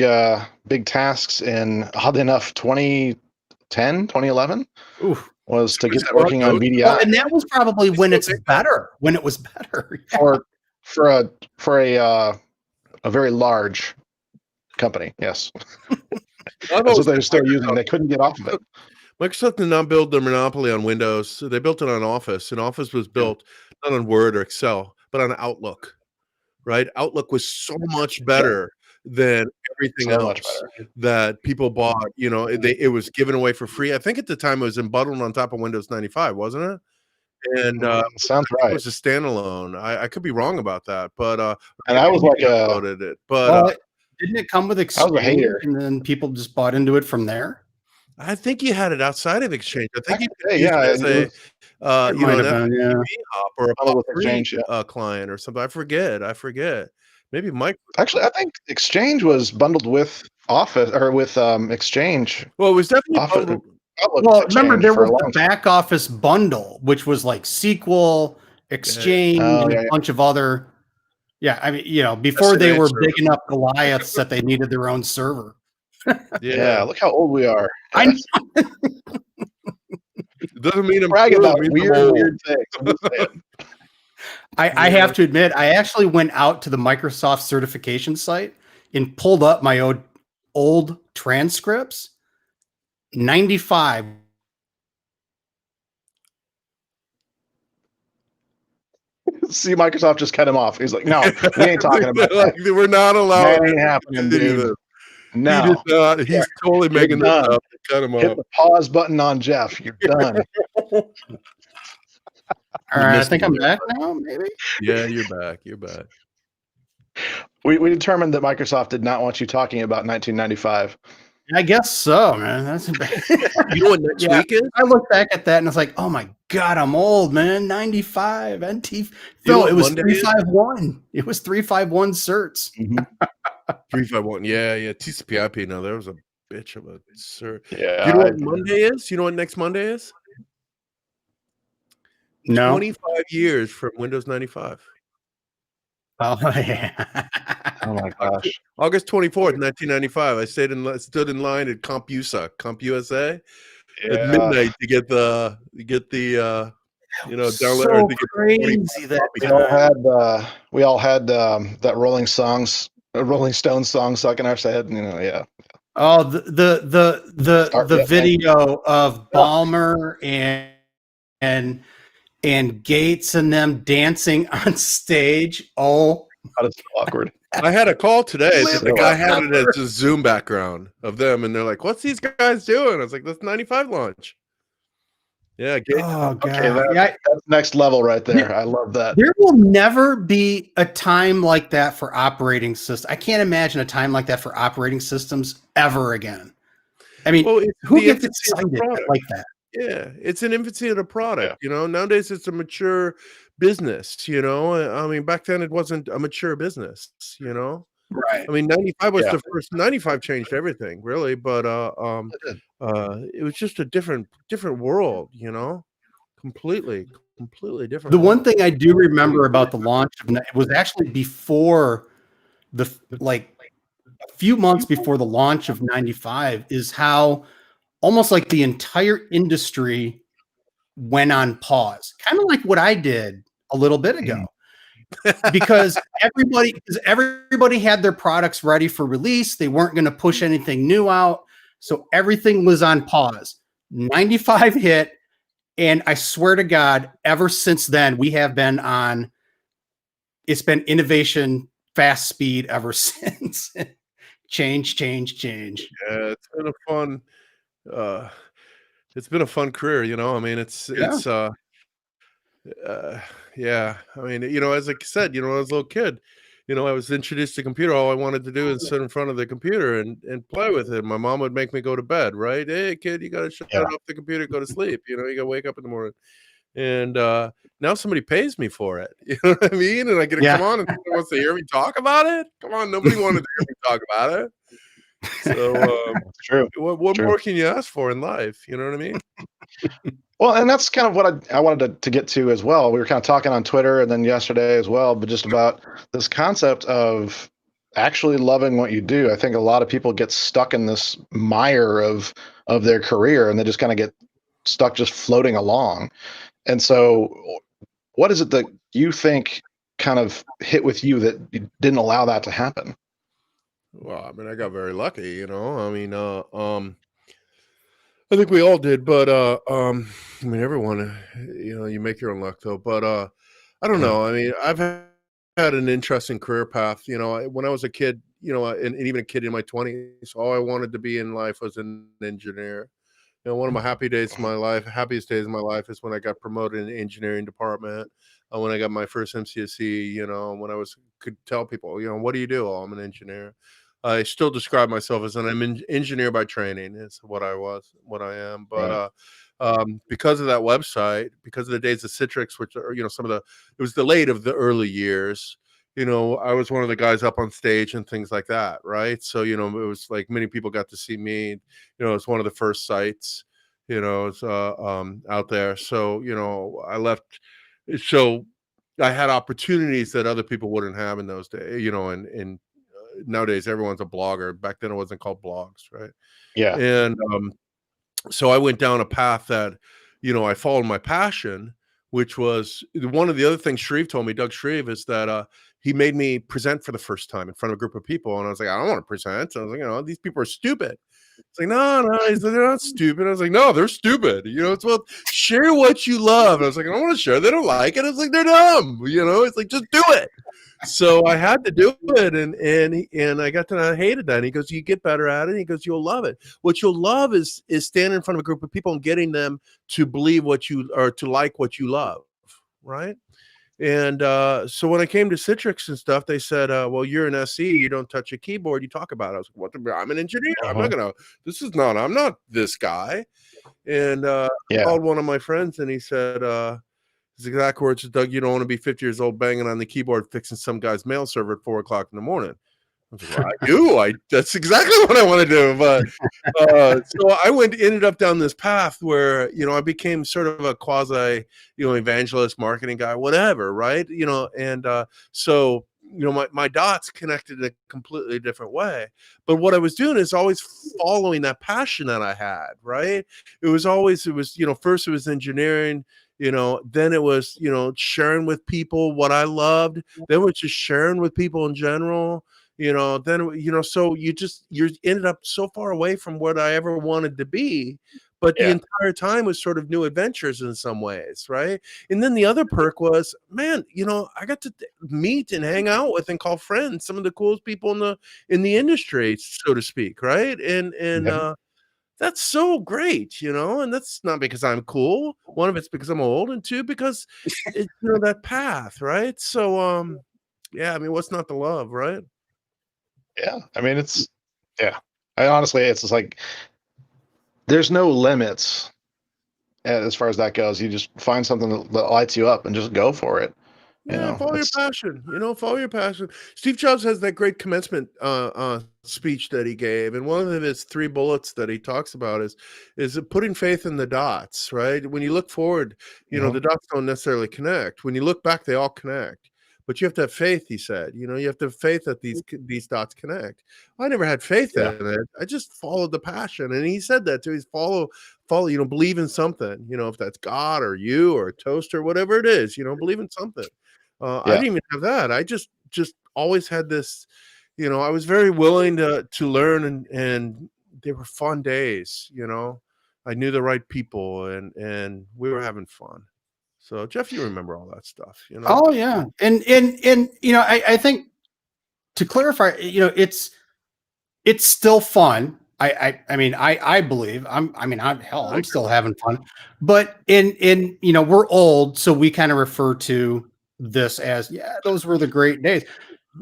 tasks in, oddly enough, 2010, 2011.
Oof.
Was to get working on VDI.
Well, and that was probably when it was better.
For a very large company, yes. That's what they were still using. They couldn't get off of it.
Microsoft did not build the monopoly on Windows. They built it on Office, and Office was built not on Word or Excel, but on Outlook, right? Outlook was so much better than everything else that people bought. It was given away for free. I think at the time it was bundled on top of Windows 95, wasn't it? And
sounds right.
It was a standalone. I could be wrong about that, but
and I was like
didn't it come with Exchange?
I was a hater,
and then people just bought into it from there.
I think you had it outside of Exchange. I think
as
a
an
hop or a Exchange client or something. I forget. Maybe Mike.
Actually, I think Exchange was bundled with Office or with Exchange.
Well, it was definitely bundled.
Well, remember there was the back office bundle, which was like SQL, Exchange, and a bunch of other Yeah, I mean, before they were
server.
big enough Goliaths that they needed their own server.
Yeah, look how old we are.
I know.
It doesn't mean I'm
brag
cool,
about
it means I'm
weird
old.
things. I'm just saying.
I have to admit, I actually went out to the Microsoft certification site and pulled up my old transcripts. 95.
See, Microsoft just cut him off. He's like, no, we ain't talking about that.
Like, we're not allowed
That ain't
to
happening,
continue
dude.
this.
No.
He did not. He's totally making this
done.
up. Cut him
Hit
off.
the pause button on Jeff. You're done.
All right, I think I'm back now, maybe?
Yeah, you're back. You're back.
We determined that Microsoft did not want you talking about 1995.
I guess so, man. That's
You know what next week is?
I look back at that and it's like, oh my God, I'm old, man. 95. NT.
You know
Phil,
what
it was
Monday is?
351. It was 351 certs.
351. Yeah. TCP/IP. Now there was a bitch of a cert.
Yeah.
You know what Monday is? You know what next Monday is?
No.
25 years from Windows 95.
Oh, yeah.
Oh my gosh.
August 24th, 1995. I stood in line at CompUSA at midnight to get the download.
So
to get
crazy that
We all had that Rolling Stones song stuck in our head. Yeah.
Oh, the video of Balmer and Gates and them dancing on stage. Oh,
God, it's so awkward.
I had a call today.
So
The guy had it as a Zoom background of them, and they're like, "What's these guys doing?" I was like, "That's 95 launch." Yeah.
oh God.
Okay, that's next level right there. I love that.
There will never be a time like that for operating systems. I can't imagine a time like that for operating systems ever again. I mean, who gets excited like that?
Yeah, it's an infancy of the product. Nowadays it's a mature business. I mean, back then it wasn't a mature business.
Right.
I mean, 95 was the first. 95 changed everything, really, but it was just a different world. Completely different.
The one thing I do remember about the launch of it was actually before a few months before the launch of 95 is how almost like the entire industry went on pause, kind of like what I did a little bit ago, because everybody had their products ready for release. They weren't going to push anything new out. So everything was on pause. 95 hit. And I swear to God, ever since then, we have been it's been innovation, fast speed ever since. Change.
Yeah, it's been a fun career. I mean, yeah. I mean, as I said, when I was a little kid, I was introduced to computer. All I wanted to do is sit in front of the computer and play with it. My mom would make me go to bed, right? Hey, kid, you got to shut off the computer, go to sleep. You got to wake up in the morning. And now somebody pays me for it. You know what I mean? And I get to come on and somebody wants to hear me talk about it. Come on, nobody wanted to hear me talk about it. So
true.
What more can you ask for in life? You know what I mean?
Well, and that's kind of what I wanted to get to as well. We were kind of talking on Twitter and then yesterday as well, but just about this concept of actually loving what you do. I think a lot of people get stuck in this mire of their career, and they just kind of get stuck just floating along. And so what is it that you think kind of hit with you that didn't allow that to happen?
Well, I mean, I got very lucky, I mean, I think we all did, but I mean, everyone, you make your own luck though. But I don't know. I mean, I've had an interesting career path. When I was a kid, and even a kid in my 20s, all I wanted to be in life was an engineer. One of my happiest days of my life is when I got promoted in the engineering department. When I got my first MCSE, when I could tell people, what do you do? Oh, I'm an engineer. I still describe myself as an engineer by training. Is what I am. But because of that website, because of the days of Citrix, which are it was the late of the early years. I was one of the guys up on stage and things like that, right? So it was like many people got to see me. It's one of the first sites. It's out there. So I left. So I had opportunities that other people wouldn't have in those days, you know, and nowadays everyone's a blogger. Back then it wasn't called blogs, right?
Yeah.
And so I went down a path that, you know, I followed my passion, which was one of the other things Shreve told me, Doug Shreve, is that he made me present for the first time in front of a group of people. And I was like, I don't want to present. I was like, you know, these people are stupid. It's like, no, he's like, they're not stupid. I was like, no, they're stupid. You know, it's, well, share what you love. And I was like, I don't want to share. They don't like it. I was like, they're dumb. You know, it's like, just do it. So I had to do it, and I got to, I hated that. And he goes, you get better at it. And he goes, you'll love it. What you'll love is standing in front of a group of people and getting them to believe what you, or to like what you love, right? And so when I came to Citrix and stuff, they said, well, you're an SE, you don't touch a keyboard, you talk about it. I was like, what? I'm an engineer. I'm not gonna, I'm not this guy. And I called one of my friends, and he said, his exact words is, Doug, you don't want to be 50 years old banging on the keyboard fixing some guy's mail server at 4 o'clock in the morning. I was like, well, I do. That's exactly what I want to do. But so I ended up down this path where, you know, I became sort of a quasi, you know, evangelist, marketing guy, whatever, right? You know, and so, you know, my dots connected in a completely different way. But what I was doing is always following that passion that I had, right? It was, you know, first it was engineering, you know, then it was, you know, sharing with people what I loved. Then it was just sharing with people in general. You know, then, you know, so you ended up so far away from what I ever wanted to be, but the entire time was sort of new adventures in some ways, right? And then the other perk was, man, you know, I got to meet and hang out with and call friends some of the coolest people in the industry, so to speak, right? And that's so great, you know, and that's not because I'm cool. One of it's because I'm old, and two, because it's, you know, that path, right? So yeah, I mean, what's not to love, right?
Yeah. I mean, it's honestly, it's just like there's no limits as far as that goes. You just find something that lights you up and just go for it. You
Yeah,
know,
follow your passion. You know, follow your passion. Steve Jobs has that great commencement speech that he gave, and one of his 3 bullets that he talks about is putting faith in the dots. Right, when you look forward, you know, the dots don't necessarily connect. When you look back, they all connect. But you have to have faith, he said. You know, you have to have faith that these dots connect. I never had faith in it. I just followed the passion, and he said that too. He's follow. You know, believe in something. You know, if that's God or you or a toaster, whatever it is. You know, believe in something. I didn't even have that. I just always had this, you know, I was very willing to learn, and they were fun days, you know. I knew the right people, and we were having fun. So Jeff, you remember all that stuff, you know?
Oh yeah. And you know, I think to clarify, you know, it's still fun. I mean, I believe I'm still having fun, but in you know, we're old, so we kind of refer to this as, yeah, those were the great days.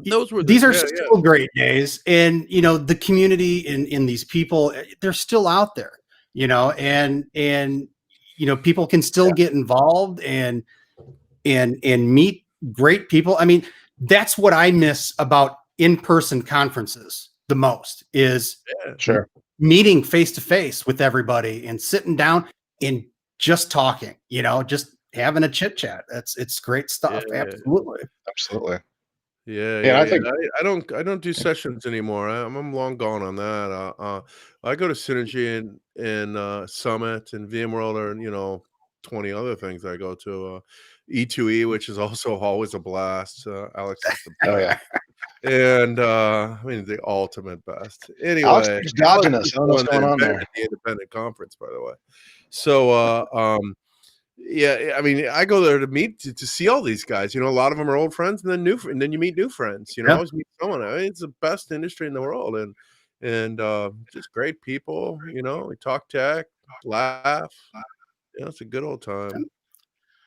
These are still great days, and you know, the community in these people, they're still out there, you know, and you know, people can still get involved and meet great people. I mean, that's what I miss about in-person conferences the most, is meeting face to face with everybody and sitting down and just talking, you know, just having a chit chat. It's great stuff. Absolutely.
Yeah. I don't do sessions anymore. I'm long gone on that. I go to Synergy and Summit and VMworld, and, you know, 20 other things I go to. E2E, which is also always a blast. Alex is the best. And I mean, the ultimate best. Anyway,
Alex keeps dodging us. I don't know what's going on there.
The independent conference, by the way. So yeah, I mean, I go there to meet to see all these guys. You know, a lot of them are old friends, and then you meet new friends. You know, always meet someone. I mean, it's the best industry in the world, and just great people. You know, we talk tech, laugh. Yeah, it's a good old time.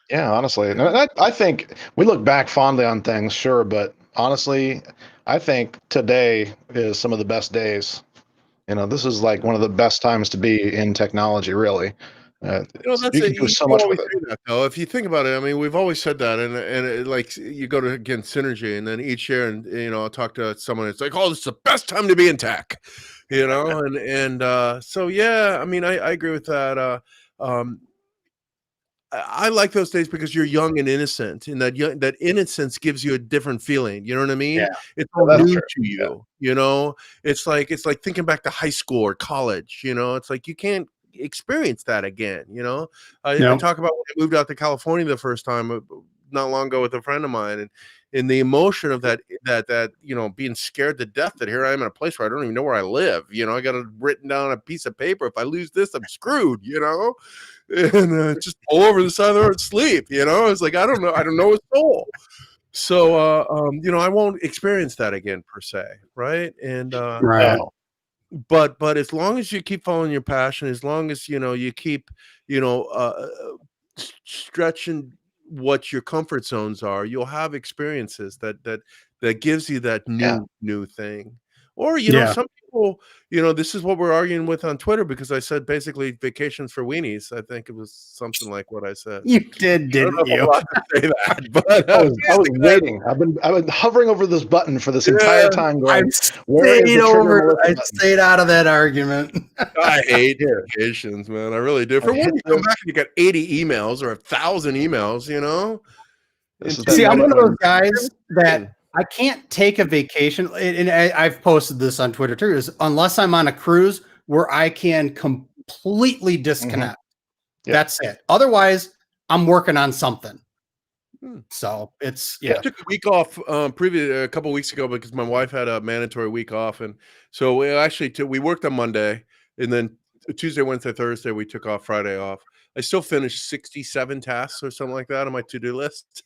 Yeah, honestly, and I think we look back fondly on things, sure, but honestly, I think today is some of the best days. You know, this is like one of the best times to be in technology, really.
You know, that's
you can do so much with it.
That, though. If you think about it, I mean, we've always said that, and like, you go to, again, Synergy, and then each year, and, you know, I'll talk to someone. It's like, oh, this is the best time to be in tech, you know, and so yeah, I mean, I agree with that. I like those days because you're young and innocent, and that innocence gives you a different feeling. You know what I mean?
Yeah.
It's all
that's
new
true.
to you. You know, it's like thinking back to high school or college. You know, it's like you can't experience that again. You know, I
No.
talk about when I moved out to California the first time not long ago with a friend of mine, and the emotion of that you know, being scared to death that here I am in a place where I don't even know where I live. You know, I got it written down on a piece of paper. If I lose this, I'm screwed. You know. And just pull over the side of the road and sleep. You know, it's like I don't know a soul. So you know, I won't experience that again per se, right? And
Right.
Oh,
but as long as you keep following your passion, as long as you know you keep, you know, stretching what your comfort zones are, you'll have experiences that gives you that
yeah.
new thing. Or you know,
Yeah.
some people, you know, this is what we're arguing with on Twitter because I said basically vacations for weenies. I think it was something like what I said.
You did,
I don't know
didn't
if I'm
you?
allowed to say that, but
I was
basically
waiting. I've been hovering over this button for this entire
yeah,
time,
I've
going, where is the trigger Melissa
I
button?
stayed out of that argument.
I hate
Here,
vacations, man. I really do.
I
For one,
hit
you come
this.
back and you got 80 emails or 1,000 emails, you know?
This
And
is
two,
that
See, I'm one
moment
of those
when
guys that I can't take a vacation, and I've posted this on Twitter too, is unless I'm on a cruise where I can completely disconnect.
Yep.
That's it. Otherwise, I'm working on something.
Hmm.
So it's
I took a week off a couple weeks ago because my wife had a mandatory week off, and so we actually we worked on Monday, and then Tuesday, Wednesday, Thursday we took off. Friday off. I still finished 67 tasks or something like that on my to-do list.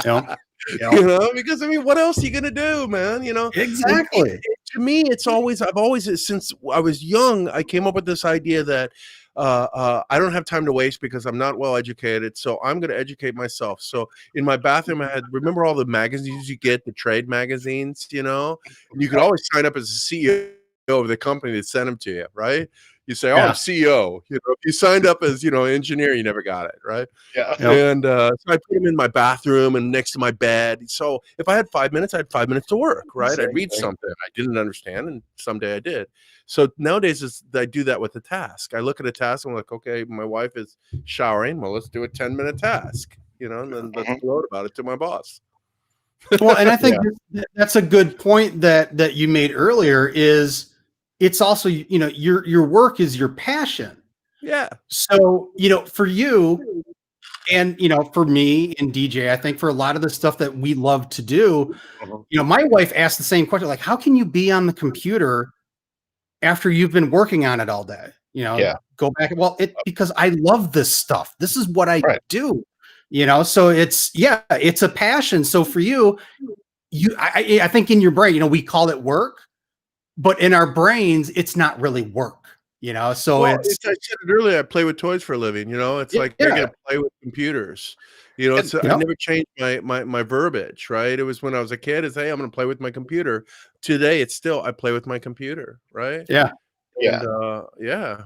Yep.
You know, because I mean, what else are you gonna do, man? You know, and
Exactly.
to me, I've always since I was young, I came up with this idea that I don't have time to waste because I'm not well educated, so I'm going to educate myself. So in my bathroom, I had remember all the magazines you get, the trade magazines, you know, and you could always sign up as a CEO of the company that sent them to you, right? You say, "Oh, I'm
Yeah.
CEO." You know, if you signed up as, you know, engineer, you never got it, right?
yeah.
Yep.
And so I put them in my bathroom and next to my bed. So if I had 5 minutes, I had 5 minutes to work, right? I'd read something I didn't understand, and someday I did. So nowadays, I do that with a task. I look at a task, and I'm like, okay, my wife is showering. Well, let's do a 10-minute task, you know, and then let's gloat about it to my boss.
Well, and I think that's a good point that you made earlier. Is it's also, you know, your work is your passion.
Yeah.
So, you know, for you and, you know, for me and DJ, I think for a lot of the stuff that we love to do, you know, my wife asked the same question, like, how can you be on the computer after you've been working on it all day? You know,
Yeah.
go back. Well, because I love this stuff. This is what I
Right.
do. You know, so it's a passion. So for you, I think in your brain, you know, we call it work, but in our brains, it's not really work. You know, so
Well,
it's
I said it earlier. I play with toys for a living. You know, it's like they're
yeah,
gonna play with computers. You know, it's I
yep,
never changed my verbiage. Right? It was when I was a kid. It's hey, I'm gonna play with my computer. Today, it's still I play with my computer. Right?
yeah,
And
Yeah.
yeah.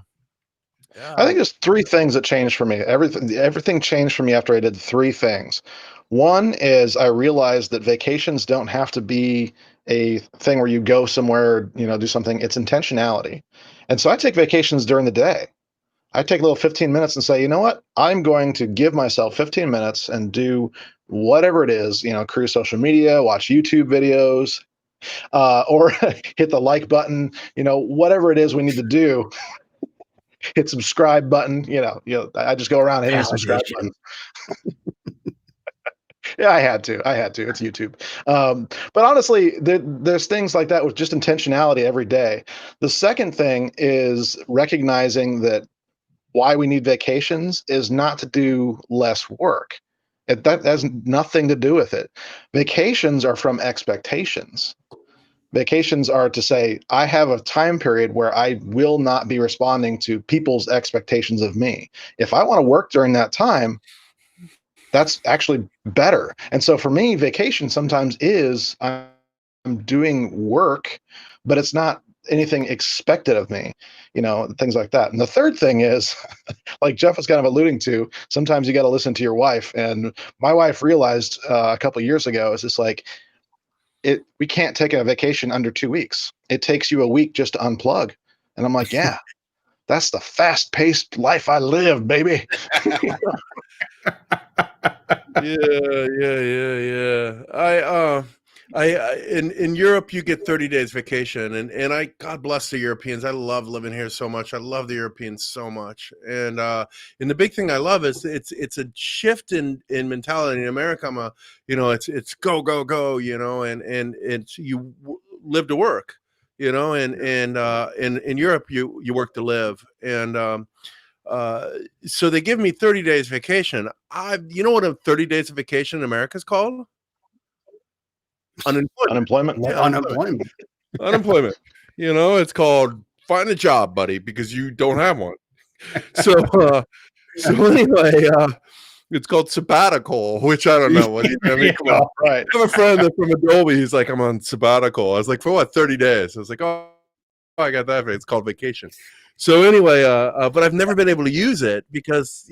I think there's three things that changed for me. Everything changed for me after I did three things. One is I realized that vacations don't have to be a thing where you go somewhere, you know, do something. It's intentionality. And so I take vacations during the day. I take a little 15 minutes and say, you know what? I'm going to give myself 15 minutes and do whatever it is, you know, cruise social media, watch YouTube videos, or hit the like button, you know, whatever it is we need to do. Hit subscribe button, I just go around hitting subscribe
validation.
button. Yeah, I had to. It's YouTube. But honestly, there's things like that with just intentionality every day. The second thing is recognizing that why we need vacations is not to do less work. That has nothing to do with it. Vacations are from expectations. Vacations are to say, I have a time period where I will not be responding to people's expectations of me. If I want to work during that time, that's actually better. And so for me, vacation sometimes is I'm doing work, but it's not anything expected of me, things like that. And the third thing is, like Jeff was kind of alluding to, sometimes you got to listen to your wife. And my wife realized a couple of years ago, is just like, we can't take a vacation under 2 weeks. It takes you a week just to unplug. And I'm like, yeah, that's the fast-paced life I live, baby.
Yeah. In Europe you get 30 days vacation, and I, God bless the Europeans. I love living here so much. I love the Europeans so much. And the big thing I love is it's a shift in mentality. In America, I'm it's go, go, go, and it's live to work, and in Europe you work to live. And so they give me 30 days vacation. You know what a 30 days of vacation in America is called?
Unemployment.
Yeah,
Unemployment.
unemployment. It's called find a job, buddy, because you don't have one. So anyway, it's called sabbatical, which I don't know what. I mean, come on.
Right.
I have a friend that's from Adobe. He's like, I'm on sabbatical. I was like, for what? 30 days. I was like, oh, I got that. It's called vacation. So anyway, but I've never been able to use it because,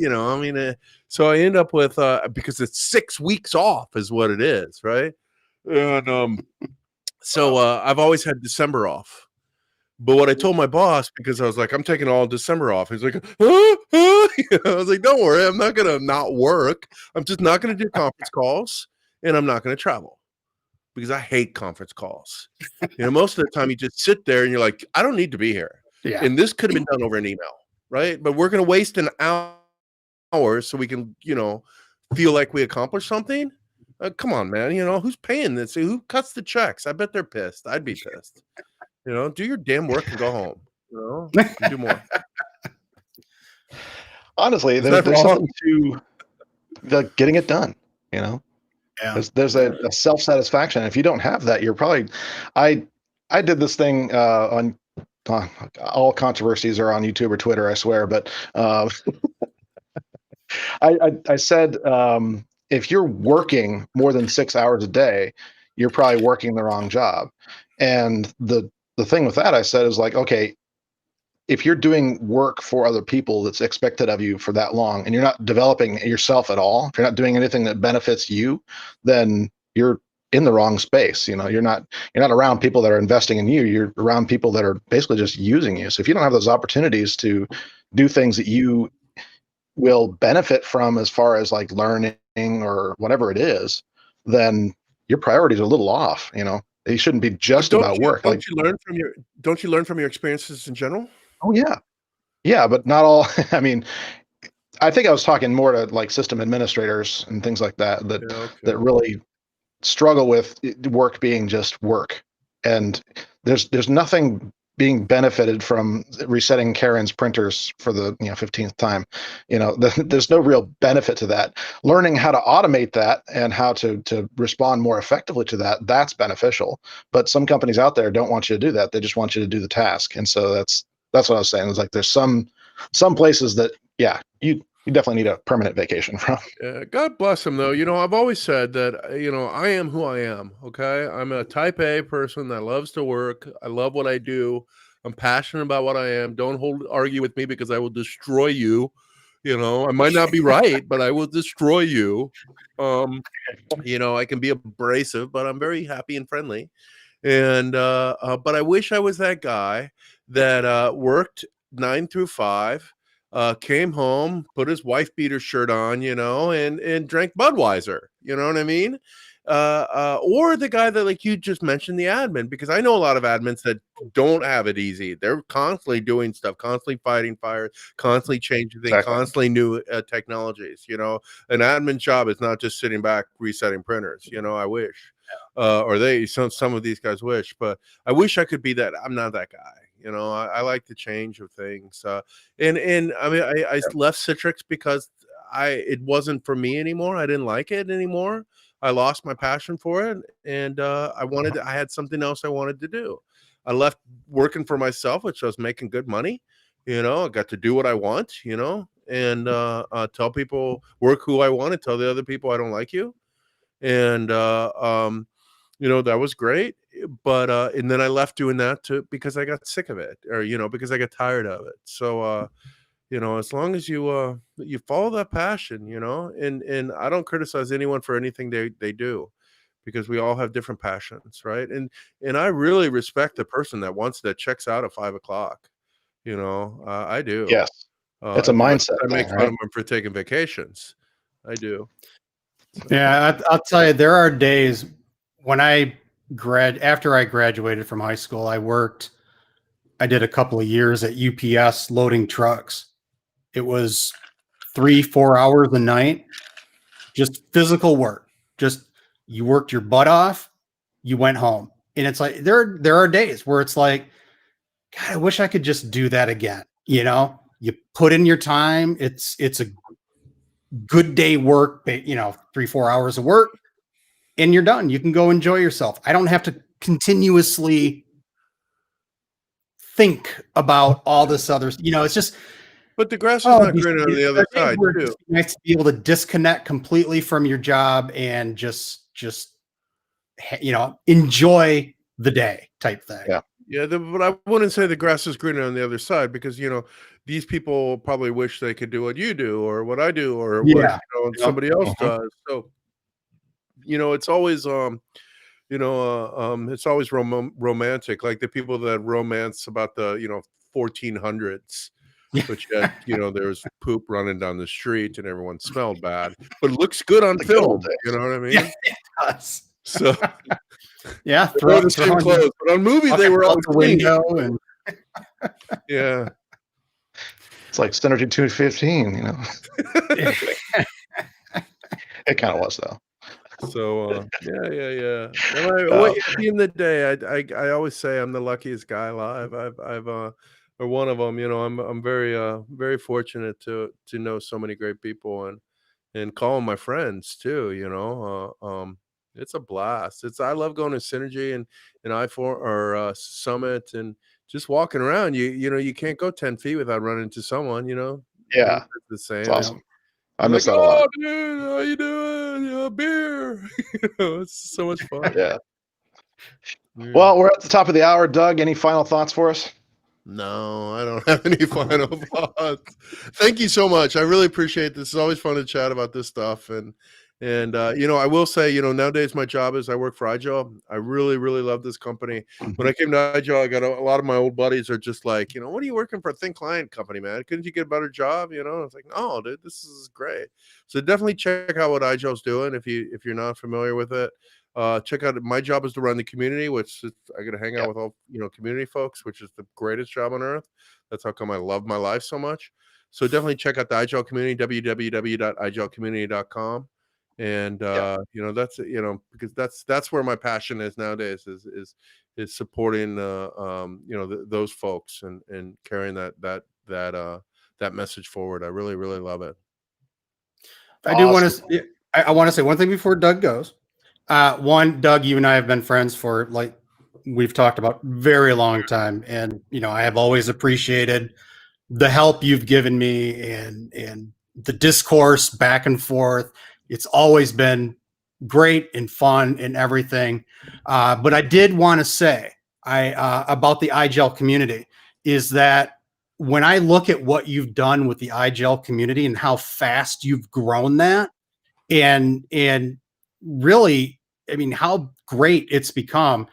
so I end up with, because it's 6 weeks off is what it is. Right. And so I've always had December off. But what I told my boss, because I was like, I'm taking all December off. He's like, huh? I was like, don't worry. I'm not going to not work. I'm just not going to do conference calls, and I'm not going to travel because I hate conference calls. Most of the time you just sit there and you're like, I don't need to be here.
Yeah.
And this could have been done over an email, right? But we're going to waste an hour so we can, feel like we accomplished something. Come on, man. Who's paying this? Who cuts the checks? I bet they're pissed. I'd be pissed. Do your damn work and go home. Do more.
Honestly, there's something to the getting it done.
Yeah.
There's a self-satisfaction. If you don't have that, you're probably. I did this thing on. All controversies are on YouTube or Twitter, I swear. But I said if you're working more than 6 hours a day, you're probably working the wrong job. And the thing with that, I said, is like, okay, if you're doing work for other people that's expected of you for that long, and you're not developing yourself at all, if you're not doing anything that benefits you, then you're in the wrong space. You're not around people that are investing in you. You're around people that are basically just using you. So if you don't have those opportunities to do things that you will benefit from, as far as like learning or whatever it is, then your priorities are a little off. They shouldn't be just about work.
Don't you learn from your experiences in general?
Oh yeah, but not all. I mean, I think I was talking more to like system administrators and things like that that really struggle with work being just work. And there's nothing being benefited from resetting Karen's printers for the 15th time. There's no real benefit to that. Learning how to automate that and how to respond more effectively to that, that's beneficial. But some companies out there don't want you to do that. They just want you to do the task. And so that's what I was saying. It's like there's some places that you definitely need a permanent vacation from.
God bless them, though. I've always said that, I am who I am. Okay. I'm a type A person that loves to work. I love what I do. I'm passionate about what I am. Don't argue with me, because I will destroy you. I might not be right, but I will destroy you. I can be abrasive, but I'm very happy and friendly. And, but I wish I was that guy that worked 9 through 5. Came home, put his wife beater shirt on, and drank Budweiser. You know what I mean? Or the guy that, like you just mentioned, the admin, because I know a lot of admins that don't have it easy. They're constantly doing stuff, constantly fighting fires, constantly changing things,
Exactly.
constantly new technologies. An admin job is not just sitting back resetting printers. I wish, or some of these guys wish, but I wish I could be that. I'm not that guy. I like the change of things. And I mean, I left Citrix because it wasn't for me anymore. I didn't like it anymore. I lost my passion for it, and I had something else I wanted to do. I left working for myself, which I was making good money. I got to do what I want, and tell people, work who I want, and tell the other people I don't like you. And that was great. But and then I left doing that because I got sick of it, or because I got tired of it. So as long as you follow that passion, and I don't criticize anyone for anything they do, because we all have different passions, right? And I really respect the person that checks out at 5:00. I do.
Yes, it's a mindset
I make
thing,
fun
right?
of them for taking vacations. I do. So.
Yeah, I'll tell you, there are days when after I graduated from high school, I did a couple of years at UPS loading trucks. It was 3-4 hours a night, just physical work. Just you worked your butt off, you went home. And it's like there are days where it's like, God, I wish I could just do that again. You know, you put in your time. It's a good day work, 3-4 hours of work, and you're done. You can go enjoy yourself. I don't have to continuously think about all this other, it's just,
But the grass is not greener on the other side, too.
It's nice to be able to disconnect completely from your job and just enjoy the day type thing.
Yeah, but I wouldn't say the grass is greener on the other side, because these people probably wish they could do what you do or what I do or what somebody else does. So it's always it's always romantic, like the people that romance about the 1400s. But yet, there's poop running down the street and everyone smelled bad, but it looks good on film. You know what I mean?
Yeah, it does.
So,
yeah,
throw the same clothes, but on movies they were all
the window and
yeah,
it's like Synergy 215. It kind of was though.
So yeah. Well, at the end of the day, I always say I'm the luckiest guy alive. I've or one of them. I'm very fortunate to know so many great people and call them my friends too. It's a blast. I love going to Synergy and I4 or Summit and just walking around. You can't go 10 feet without running into someone.
Yeah,
the same.
It's awesome. I miss that a lot.
Dude, how you doing? Beer. It's so much fun.
Yeah. Well, we're at the top of the hour. Doug, any final thoughts for us?
No, I don't have any final thoughts. Thank you so much. I really appreciate this. It's always fun to chat about this stuff. And I will say, nowadays my job is I work for Agile. I really, really love this company. When I came to Agile, I got a lot of my old buddies are just like, what are you working for a thin client company, man? Couldn't you get a better job? I was like, no, dude, this is great. So definitely check out what Agile's doing if you're not familiar with it. Check out, my job is to run the community, which is, I get to hang out with all community folks, which is the greatest job on earth. That's how come I love my life so much. So definitely check out the Agile community, www.agilecommunity.com. And that's because that's where my passion is nowadays is supporting those folks and carrying that message forward. I really, really love it.
I do want to I want to say one thing before Doug goes. One, Doug, you and I have been friends for, like we've talked about, very long time, and I have always appreciated the help you've given me and the discourse back and forth. It's always been great and fun and everything. But I did want to say about the iGel community is that when I look at what you've done with the iGel community and how fast you've grown that, and really, I mean, how great it's become,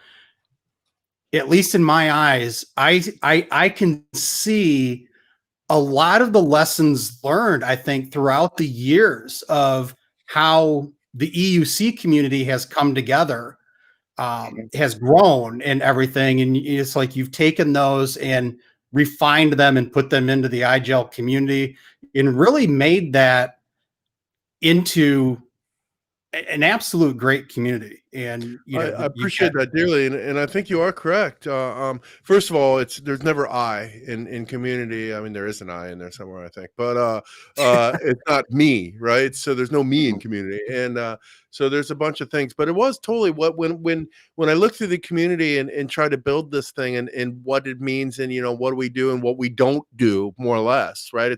at least in my eyes, I can see a lot of the lessons learned, I think, throughout the years of how the EUC community has come together, has grown and everything. And it's like you've taken those and refined them and put them into the iGel community and really made that into an absolute great community. And
I appreciate that dearly, and I think you are correct. First of all, there's never I in community. I mean, there is an I in there somewhere, I think, but it's not me, right? So there's no me in community, and so there's a bunch of things. But it was totally when I look through the community and try to build this thing and what it means and what do we do and what we don't do, more or less, right?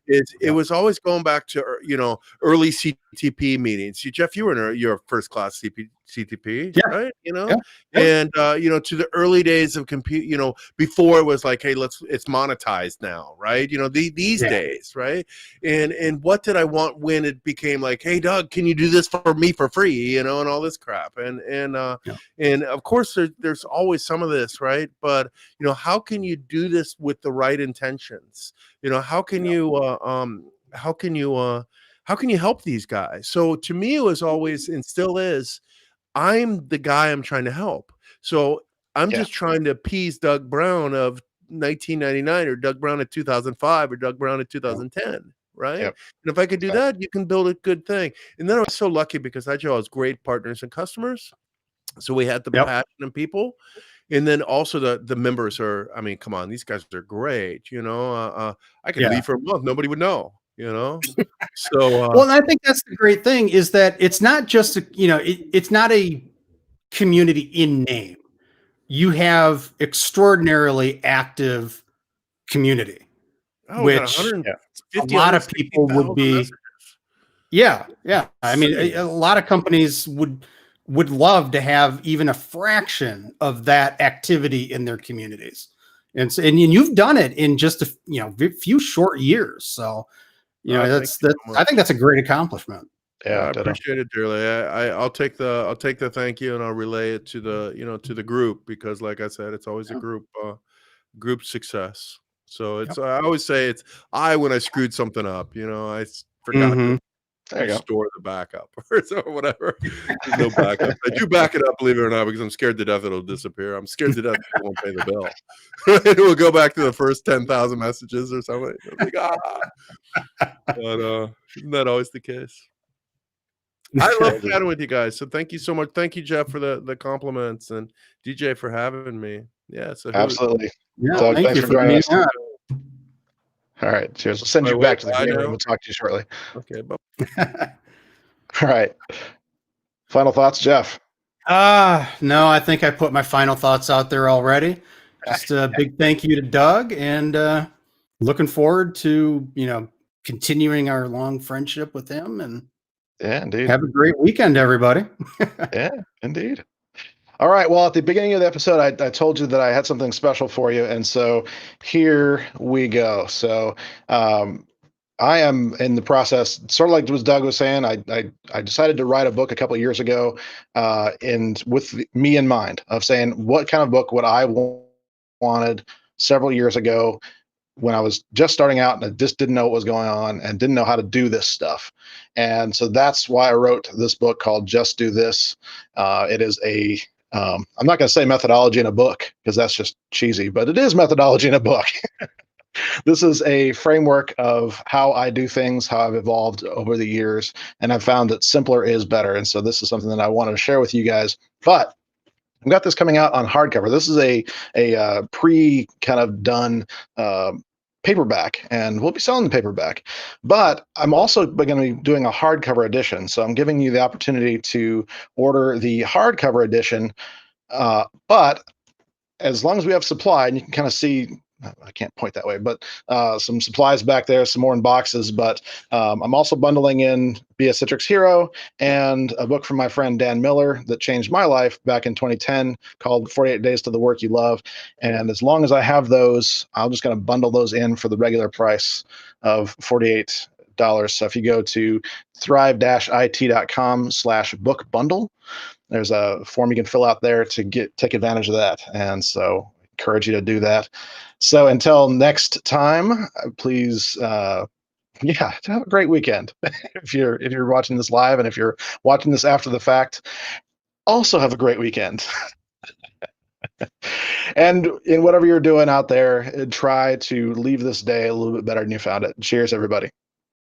It was always going back to early CTP meetings. Jeff, you were in your first class CTP, right? And to the early days of compute, before it was like, hey, it's monetized now, right? These days, right? And what did I want when it became like, hey, Doug, can you do this for me for free? And all this crap. And of course there's always some of this, right? But how can you do this with the right intentions? How can you how can you help these guys? So to me, it was always and still is, I'm the guy I'm trying to help. So I'm
Yeah.
just trying to appease Doug Brown of 1999 or Doug Brown at 2005 or Doug Brown at 2010, right?
Yep.
And if I could do
Right.
that, you can build a good thing. And then I was so lucky because I chose great partners and customers. So we had the
Yep.
passionate people. And then also the members are, I mean, come on, these guys are great. You know, I could
Yeah.
leave for a month. Nobody would know, you know? So,
Well, and I think that's the great thing is that it's not just it's not a community in name. You have extraordinarily active community,
oh, we got
which
150,
a lot of people would
160,000
be.
messages.
Yeah. I mean,
Insane.
a lot of companies would love to have even a fraction of that activity in their communities, and you've done it in just a few short years. So
Thank
that's
you
that.
so
I
much.
think that's a great accomplishment.
Yeah.
I
Ditto.
appreciate it dearly. I'll take the thank you and I'll relay it to the group because, like I said, it's always a group success. So it's I always say it's when I screwed something up. I forgot to
There you go.
restore the backup or whatever. There's no backup. I do back it up, believe it or not, because I'm scared to death it'll disappear. I'm scared to death it won't pay the bill. It will go back to the first 10,000 messages or something. I'm like, But isn't that always the case? I love chatting with you guys. So thank you so much. Thank you, Jeff, for the compliments, and DJ for having me. Yeah, so
Absolutely.
Yeah,
Doug,
thank
thanks
you
for joining
being
us.
on.
All right. Cheers. We'll send you back to the green room. We'll talk to you shortly.
Okay, bye.
All right. Final thoughts, Jeff?
No, I think I put my final thoughts out there already. Just a big thank you to Doug, and looking forward to continuing our long friendship with him. And
Yeah, indeed.
have a great weekend, everybody.
Yeah, indeed. All right. Well, at the beginning of the episode, I told you that I had something special for you, and so here we go. So I am in the process, sort of like what Doug was saying. I decided to write a book a couple of years ago, and with me in mind of saying what kind of book would I wanted several years ago when I was just starting out and I just didn't know what was going on and didn't know how to do this stuff. And so that's why I wrote this book called Just Do This. It is I'm not going to say methodology in a book because that's just cheesy, but it is methodology in a book. This is a framework of how I do things, how I've evolved over the years, and I've found that simpler is better. And so this is something that I wanted to share with you guys. But I've got this coming out on hardcover. This is a pre kind of done paperback, and we'll be selling the paperback. But I'm also going to be doing a hardcover edition. So I'm giving you the opportunity to order the hardcover edition. But as long as we have supply, and you can kind of see, I can't point that way, but some supplies back there, some more in boxes. But I'm also bundling in Be a Citrix Hero and a book from my friend Dan Miller that changed my life back in 2010 called 48 Days to the Work You Love. And as long as I have those, I'm just going to bundle those in for the regular price of $48. So if you go to thrive-it.com/book bundle, there's a form you can fill out there to take advantage of that. And so I encourage you to do that. So until next time, please, have a great weekend. if you're watching this live, and if you're watching this after the fact, also have a great weekend. And in whatever you're doing out there, try to leave this day a little bit better than you found it. Cheers, everybody.